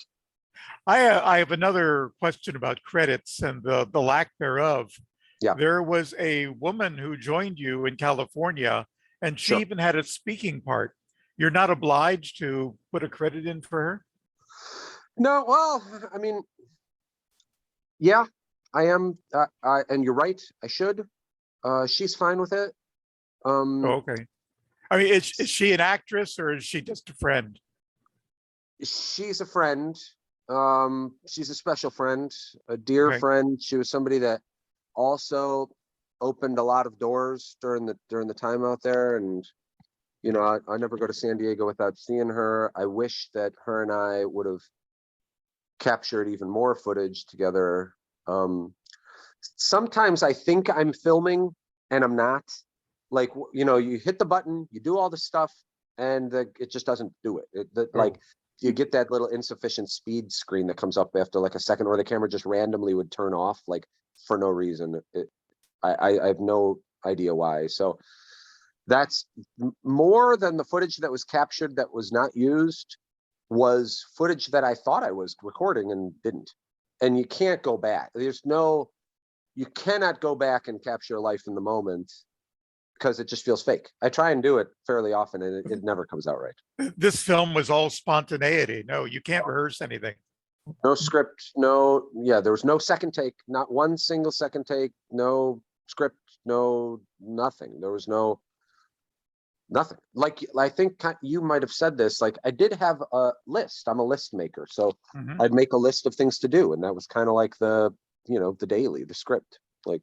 A: I have another question about credits and the lack thereof.
C: Yeah.
A: There was a woman who joined you in California, and she
C: Sure.
A: even had a speaking part. You're not obliged to put a credit in for her?
C: No, well, I mean, yeah, I am. And you're right. I should. She's fine with it.
A: Oh, okay. I mean, is she an actress or is she just a friend?
C: She's a friend. She's a special friend, a dear
A: Okay.
C: friend. She was somebody that also opened a lot of doors during the time out there. And you know, I never go to San Diego without seeing her. I wish that her and I would have captured even more footage together. Sometimes I think I'm filming and I'm not. Like, you know, you hit the button, you do all the stuff, and it just doesn't do it. Like, you get that little insufficient speed screen that comes up after like a second, or the camera just randomly would turn off, like for no reason. I have no idea why. So that's more than the footage that was captured that was not used, was footage that I thought I was recording and didn't. And you can't go back. You cannot go back and capture life in the moment, because it just feels fake. I try and do it fairly often, and it never comes out right.
A: This film was all spontaneity. No, you can't rehearse anything.
C: No script, no, yeah, there was no second take, not one single second take, no script, no nothing. There was nothing. Like, I think you might have said this, like, I did have a list. I'm a list maker. So
A: Mhm.
C: I'd make a list of things to do. And that was kind of like the daily, the script. Like,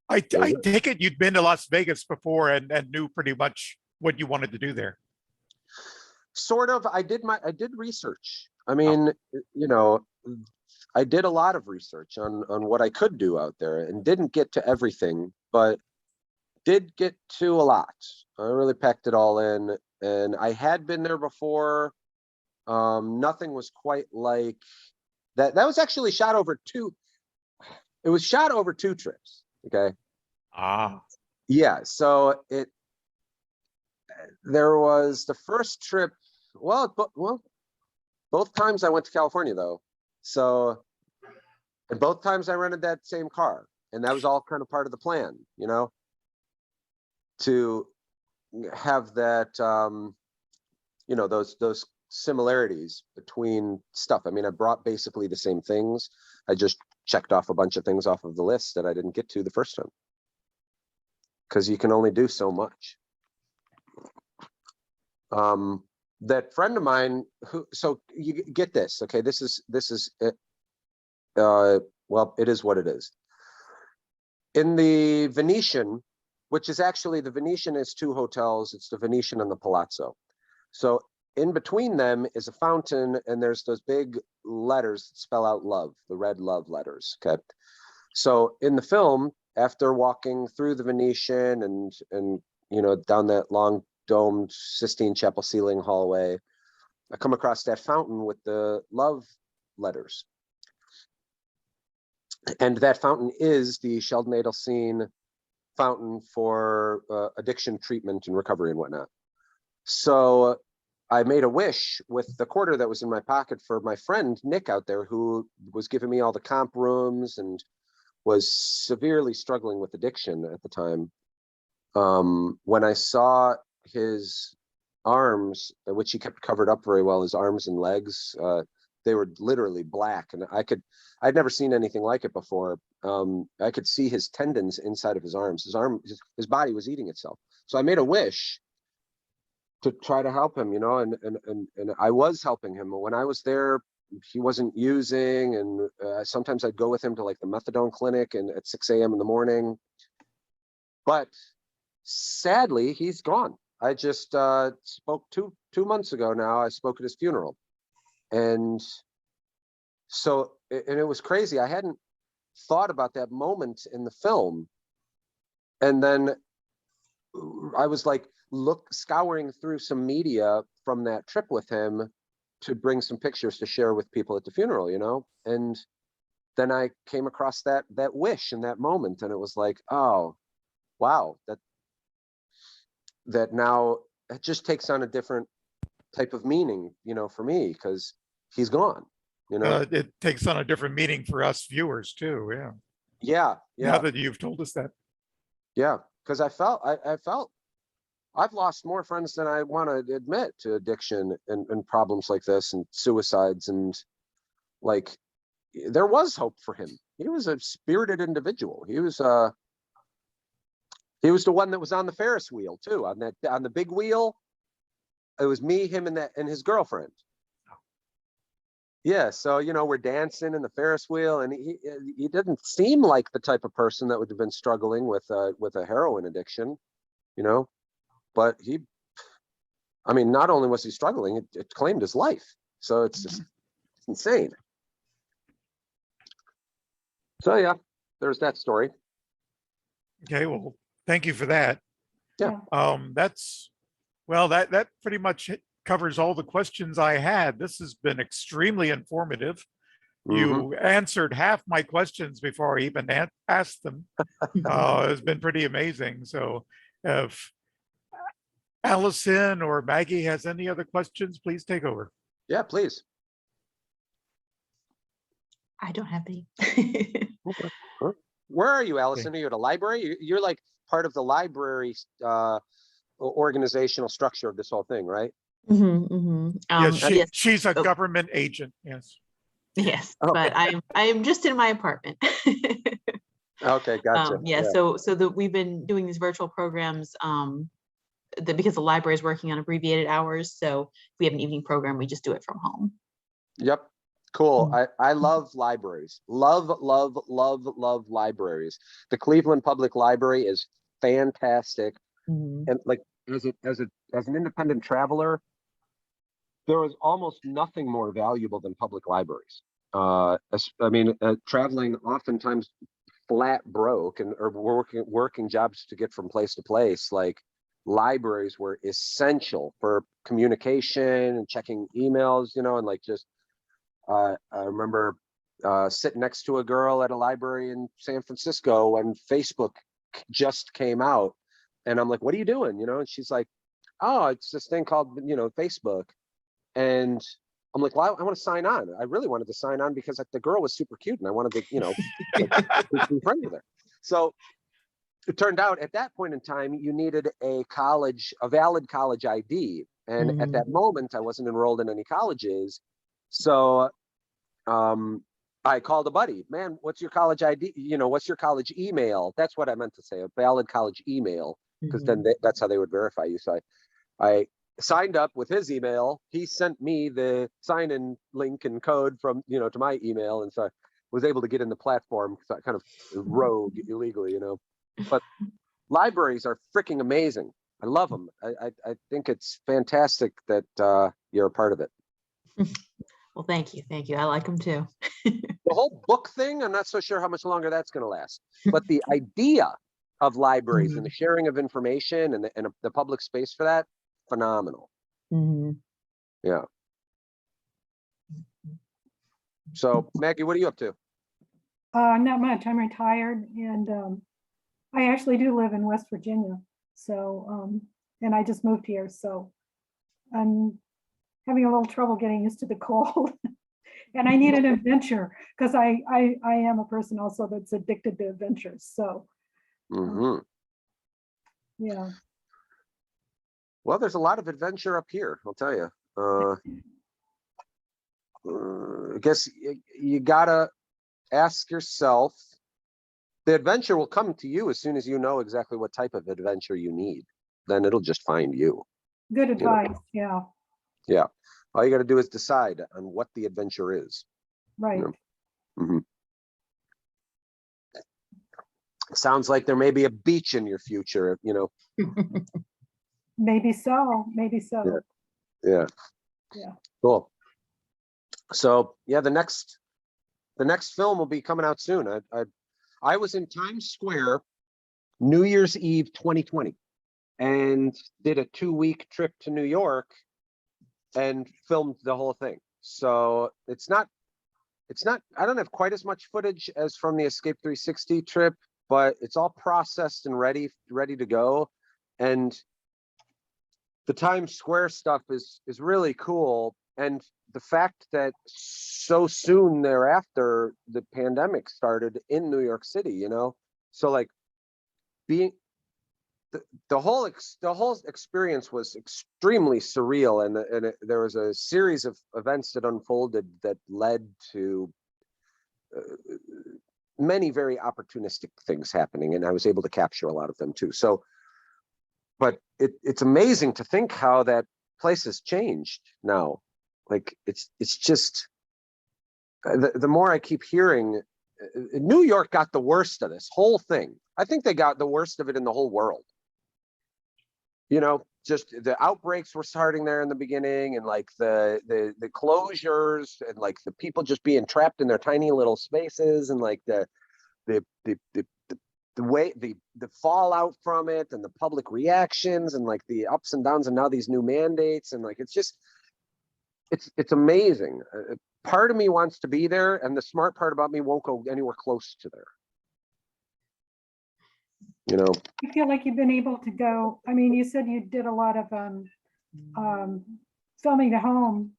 A: I take it you'd been to Las Vegas before and knew pretty much what you wanted to do there.
C: sort of, I did research. I mean, you know, I did a lot of research on what I could do out there, and didn't get to everything, but did get to a lot. I really packed it all in, and I had been there before. Nothing was quite like that. That was actually shot over two. It was shot over two trips. Okay.
A: Ah,
C: Yeah. So there was the first trip. Well, both times I went to California though. So, and both times I rented that same car, and that was all kind of part of the plan, you know, to have that, you know, those similarities between stuff. I mean, I brought basically the same things. I just checked off a bunch of things off of the list that I didn't get to the first time, because you can only do so much. That friend of mine so you get this, okay? This is well, it is what it is. In the Venetian, which is actually, the Venetian is two hotels. It's the Venetian and the Palazzo. So in between them is a fountain, and there's those big letters that spell out love, the red love letters. Okay. So in the film, after walking through the Venetian and you know, down that long domed Sistine Chapel ceiling hallway, I come across that fountain with the love letters. And that fountain is the Sheldon Adelstein fountain for addiction treatment and recovery and whatnot. So I made a wish with the quarter that was in my pocket for my friend Nick out there, who was giving me all the comp rooms and was severely struggling with addiction at the time. When I saw his arms, which he kept covered up very well, his arms and legs, they were literally black, and I'd never seen anything like it before. I could see his tendons inside of his arms. His body was eating itself. So I made a wish to try to help him, you know, and I was helping him. When I was there, he wasn't using, and sometimes I'd go with him to like the methadone clinic and at 6 a.m. in the morning. But sadly, he's gone. I just spoke two months ago now. I spoke at his funeral. And so, and it was crazy. I hadn't thought about that moment in the film. And then I was like scouring through some media from that trip with him to bring some pictures to share with people at the funeral, you know? And then I came across that wish in that moment, and it was like, oh, wow, that now it just takes on a different type of meaning, you know, for me, because he's gone, you know?
A: It takes on a different meaning for us viewers too. Yeah.
C: Yeah,
A: Now
C: yeah,
A: that you've told us that.
C: yeah. Because I felt I've lost more friends than I want to admit to addiction and problems like this and suicides, and like there was hope for him. He was a spirited individual. He was the one that was on the Ferris wheel too, on the big wheel. It was me, him, and his girlfriend. Yeah, so you know, we're dancing in the Ferris wheel, and he didn't seem like the type of person that would have been struggling with a heroin addiction, you know. But I mean, not only was he struggling, it claimed his life. So it's just insane. So yeah, there's that story.
A: Okay, well, thank you for that.
C: Yeah.
A: That pretty much covers all the questions I had. This has been extremely informative. You answered half my questions before I even asked them. It's been pretty amazing. So if Allison or Maggie has any other questions, please take over.
C: Yeah, please.
D: I don't have any.
C: Okay. Huh? Where are you, Allison? Are you at a library? You're like part of the library organizational structure of this whole thing, right?
A: Yes, she's a government agent. Yes.
D: Yes,
C: Okay.
D: but I am just in my apartment.
C: Okay, gotcha.
D: We've been doing these virtual programs because the library is working on abbreviated hours. So if we have an evening program, we just do it from home.
C: Yep. Cool. I love libraries. Love libraries. The Cleveland Public Library is fantastic. And like as an independent traveler, there is almost nothing more valuable than public libraries. Traveling oftentimes flat broke or working jobs to get from place to place, like libraries were essential for communication and checking emails, you know, and like just I remember sitting next to a girl at a library in San Francisco when Facebook just came out, and I'm like, what are you doing, you know? And she's like, oh, it's this thing called, you know, Facebook. And I'm like, well, I want to sign on. I really wanted to sign on because the girl was super cute and I wanted to, you know, be friends with her. So it turned out at that point in time, you needed a valid college ID. And at that moment, I wasn't enrolled in any colleges. So I called a buddy, man, what's your college ID? You know, what's your college email? That's what I meant to say, a valid college email, because then that's how they would verify you. So I signed up with his email. He sent me the sign-in link and code from, you know, to my email. And so I was able to get in the platform because I kind of rogue illegally, you know. But libraries are freaking amazing. I love them. I think it's fantastic that you're a part of it.
D: Well, thank you. I like them too.
C: The whole book thing, I'm not so sure how much longer that's going to last. But the idea of libraries and the sharing of information and the public space for that, phenomenal. Yeah. So Maggie, what are you up to?
B: Not much. I'm retired, and I actually do live in West Virginia. So, and I just moved here, so I'm having a little trouble getting used to the cold. And I need an adventure because I am a person also that's addicted to adventures. So, yeah.
C: Well, there's a lot of adventure up here, I'll tell you. I guess you gotta ask yourself, the adventure will come to you as soon as you know exactly what type of adventure you need. Then it'll just find you.
B: Good advice. Yeah.
C: Yeah. All you got to do is decide on what the adventure is.
B: Right.
C: You know? Sounds like there may be a beach in your future, you know.
B: Maybe so.
C: Yeah. Cool. So yeah, the next film will be coming out soon. I was in Times Square New Year's Eve 2020. and did a 2-week trip to New York and filmed the whole thing. So it's not, I don't have quite as much footage as from the Escape 360 trip, but it's all processed and ready to go. And the Times Square stuff is really cool. And the fact that so soon thereafter, the pandemic started in New York City, you know? So like being, the whole experience was extremely surreal, and there was a series of events that unfolded that led to many very opportunistic things happening, and I was able to capture a lot of them too. So, but it's amazing to think how that place has changed now. Like it's just the more I keep hearing, New York got the worst of this whole thing. I think they got the worst of it in the whole world. You know, just the outbreaks were starting there in the beginning, and like the closures, and like the people just being trapped in their tiny little spaces, and like the way the fallout from it, and the public reactions, and like the ups and downs, and now these new mandates, and like it's just it's amazing. Part of me wants to be there, and the smart part about me won't go anywhere close to there. You know,
B: I feel like you've been able to go, I mean, you said you did a lot of filming at home,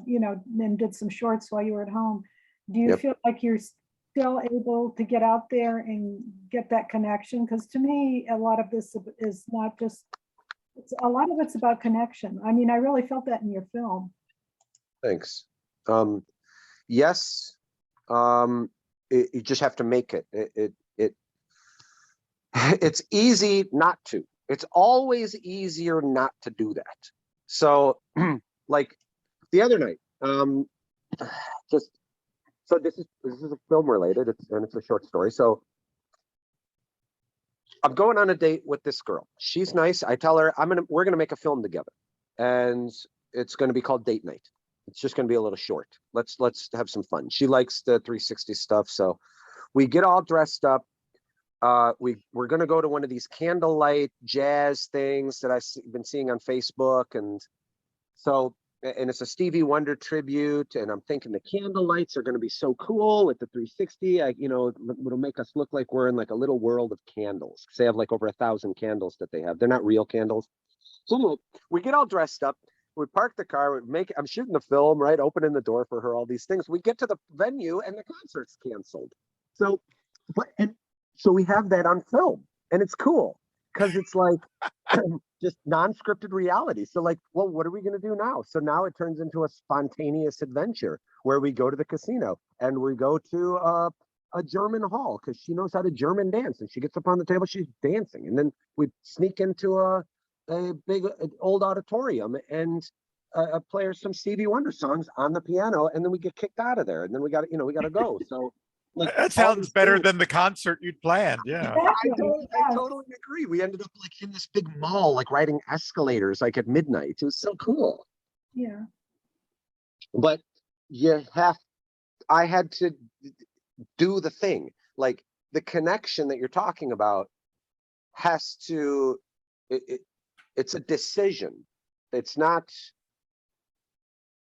B: you know, and did some shorts while you were at home. Do you
C: Yep.
B: feel like you're still able to get out there and get that connection? Because to me, a lot of this is not just, a lot of it's about connection. I mean, I really felt that in your film.
C: thanks. Yes, you just have to make it. It's easy not to. It's always easier not to do that. So, like the other night, just so this is a film related, and it's a short story. So I'm going on a date with this girl. She's nice. I tell her we're gonna make a film together, and it's gonna be called Date Night. It's just gonna be a little short. Let's have some fun. She likes the 360 stuff, so we get all dressed up. We're gonna go to one of these candlelight jazz things that I've been seeing on Facebook, and so, and it's a Stevie Wonder tribute, and I'm thinking the candle lights are gonna be so cool with the 360. It'll make us look like we're in like a little world of candles. They have like over 1,000 candles that they have. They're not real candles. So anyway, we get all dressed up. We park the car. I'm shooting the film, right? Opening the door for her. All these things. We get to the venue, and the concert's canceled. So, So we have that on film, and it's cool because it's like just non-scripted reality. So like, well, what are we going to do now? So now it turns into a spontaneous adventure where we go to the casino, and we go to a German hall because she knows how to German dance, and she gets up on the table, she's dancing. And then we sneak into a big old auditorium and play her some Stevie Wonder songs on the piano, and then we get kicked out of there, and then we got to go. So like,
A: That sounds better than the concert you'd planned. Yeah.
C: I totally agree. We ended up like in this big mall, like riding escalators, like at midnight. It was so cool.
B: Yeah.
C: But I had to do the thing. Like the connection that you're talking about has to, it's a decision. It's not,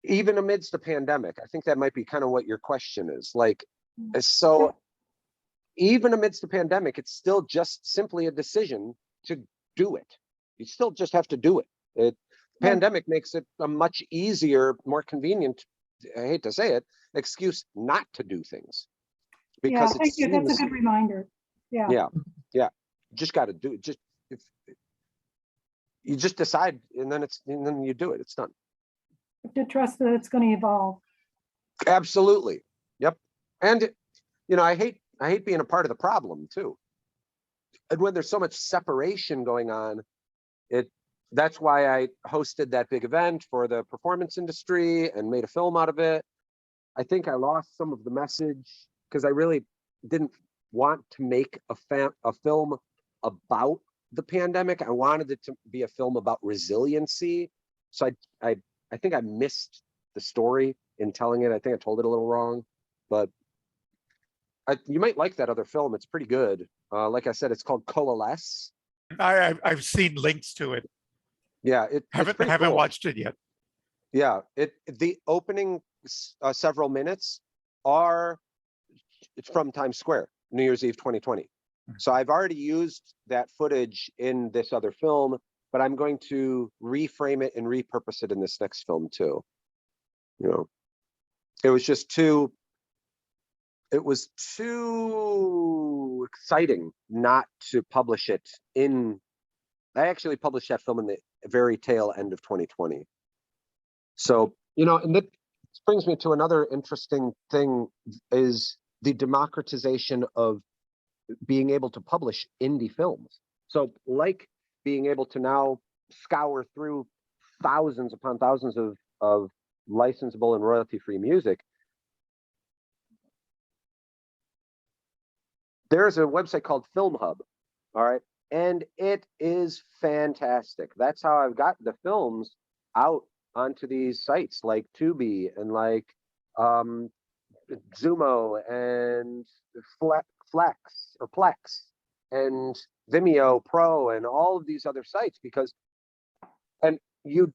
C: even amidst the pandemic. I think that might be kind of what your question is. Like, so even amidst the pandemic, it's still just simply a decision to do it. You still just have to do it. Pandemic makes it a much easier, more convenient, I hate to say it, excuse not to do things.
B: Yeah, thank you. That's a good reminder. Yeah.
C: Yeah. You just got to do it. Just if you just decide, and then you do it. It's done.
B: To trust that it's going to evolve.
C: Absolutely. Yep. And I hate being a part of the problem too. And when there's so much separation going on, that's why I hosted that big event for the performance industry and made a film out of it. I think I lost some of the message because I really didn't want to make a film about the pandemic. I wanted it to be a film about resiliency. So I think I missed the story in telling it. I think I told it a little wrong, but you might like that other film. It's pretty good. Like I said, it's called Coalesce.
A: I've seen links to it.
C: Yeah, it's
A: Haven't
C: pretty
A: haven't
C: cool.
A: watched it yet.
C: Yeah, the opening several minutes are it's from Times Square, New Year's Eve 2020. So I've already used that footage in this other film, but I'm going to reframe it and repurpose it in this next film too. You know, it was just too exciting not to publish it in. I actually published that film in the very tail end of 2020. So, you know, and that brings me to another interesting thing is the democratization of being able to publish indie films. So like being able to now scour through thousands upon thousands of licensable and royalty-free music. There's a website called Film Hub, all right? And it is fantastic. That's how I've got the films out onto these sites like Tubi and like Zumo and Flex or Plex and Vimeo Pro and all of these other sites because, and you'd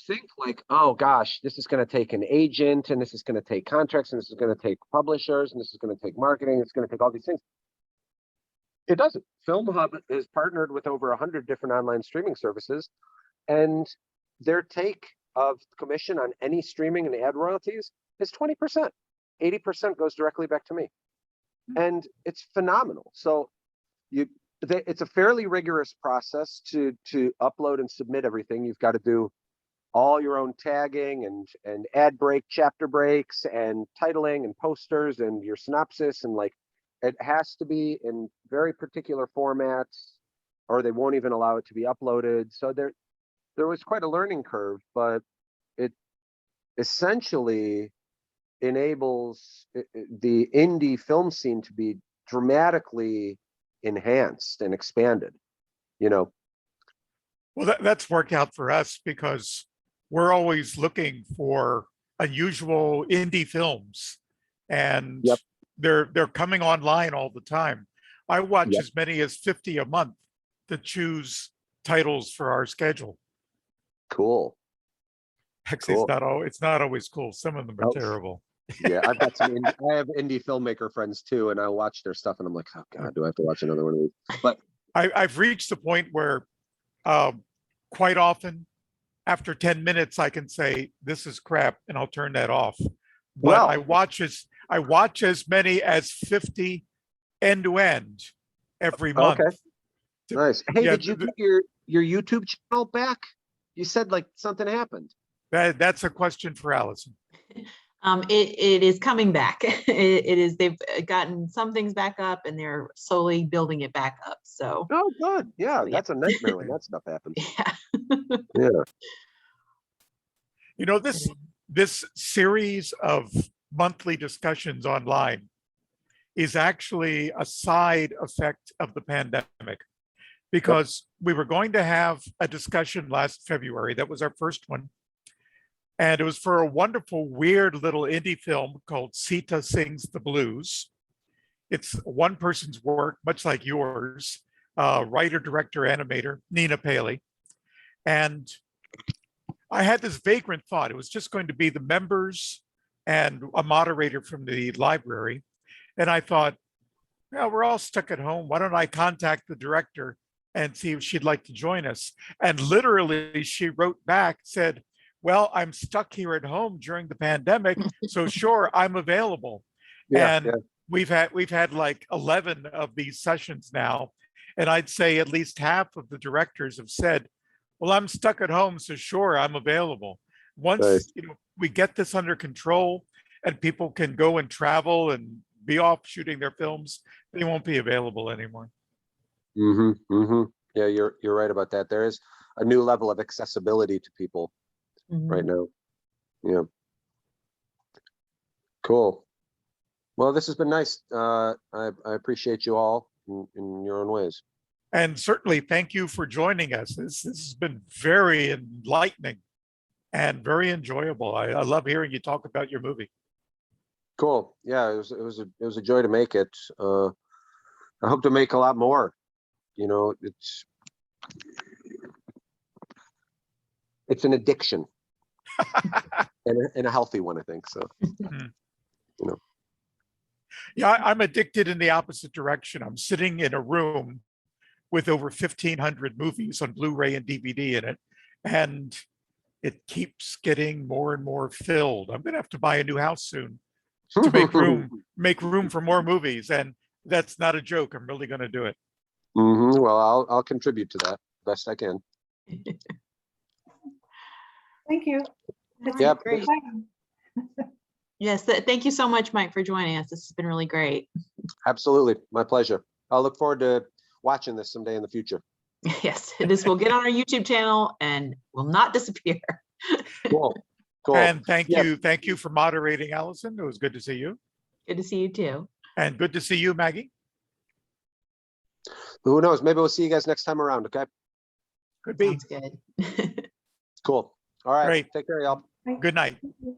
C: think like, oh gosh, this is going to take an agent and this is going to take contracts and this is going to take publishers and this is going to take marketing. It's going to take all these things. It doesn't. Film Hub is partnered with over 100 different online streaming services, and their take of commission on any streaming and ad royalties is 20%. 80% goes directly back to me, and it's phenomenal. So it's a fairly rigorous process to upload and submit everything. You've got to do all your own tagging and ad break, chapter breaks, and titling and posters and your synopsis and like. It has to be in very particular formats, or they won't even allow it to be uploaded. So there was quite a learning curve, but it essentially enables the indie film scene to be dramatically enhanced and expanded, you know.
A: Well, that's worked out for us because we're always looking for unusual indie films, and
C: Yep.
A: they're coming online all the time. I watch
C: Yep.
A: as many as 50 a month to choose titles for our schedule.
C: Cool.
A: Actually,
C: Cool.
A: it's not always cool. Some of them are
C: Oh.
A: terrible.
C: Yeah, I've got some. I have indie filmmaker friends too, and I watch their stuff, and I'm like, oh god, do I have to watch another one of these? But
A: I've reached the point where quite often after 10 minutes, I can say, this is crap, and I'll turn that off. But
C: well,
A: I watch as many as 50 end to end every month.
C: okay, nice. Hey,
A: Yeah,
C: did you get your YouTube channel back? You said like something happened.
A: that's a question for Allison.
D: It is coming back. It is, they've gotten some things back up and they're slowly building it back up. So,
C: Oh, good. Yeah,
D: So, yeah.
C: that's a nightmare when that stuff happens.
D: yeah.
C: Yeah.
A: You know, this series of monthly discussions online is actually a side effect of the pandemic, because we were going to have a discussion last February. That was our first one. And it was for a wonderful, weird little indie film called Sita Sings the Blues. It's one person's work, much like yours, writer, director, animator, Nina Paley. And I had this vagrant thought. It was just going to be the members and a moderator from the library. And I thought, well, we're all stuck at home. Why don't I contact the director and see if she'd like to join us? And literally, she wrote back, said, well, I'm stuck here at home during the pandemic, so sure, I'm available.
C: Yeah,
A: And
C: yeah.
A: we've had like 11 of these sessions now, and I'd say at least half of the directors have said, well, I'm stuck at home, so sure, I'm available. Once
C: Nice.
A: we get this under control and people can go and travel and be off shooting their films, they won't be available anymore.
C: Mm-hmm. Mm-hmm. Yeah, you're right about that. There is a new level of accessibility to people right now. Yeah. Cool. Well, this has been nice. I appreciate you all in your own ways.
A: And certainly thank you for joining us. This has been very enlightening and very enjoyable. I love hearing you talk about your movie.
C: Cool. Yeah, it was a joy to make it. I hope to make a lot more. You know, It's an addiction. And a healthy one, I think, so.
A: Yeah, I'm addicted in the opposite direction. I'm sitting in a room with over 1,500 movies on Blu-ray and DVD in it, and it keeps getting more and more filled. I'm gonna have to buy a new house soon to make room for more movies, and that's not a joke. I'm really gonna do it.
C: Well, I'll contribute to that best I can.
B: Thank you. It's
C: Yep.
D: Great.
B: exciting.
D: Yes, thank you so much, Mike, for joining us. This has been really great.
C: Absolutely, my pleasure. I'll look forward to watching this someday in the future.
D: Yes, this will get on our YouTube channel and will not disappear.
C: Cool. Cool.
A: And thank
C: Yeah.
A: you for moderating, Allison. It was good to see you.
D: Good to see you too.
A: And good to see you, Maggie.
C: Who knows? Maybe we'll see you guys next time around. Okay.
A: Could be.
D: Sounds good.
C: Cool. All right.
A: Great.
C: Take care, y'all.
A: Good night.
B: Thank you.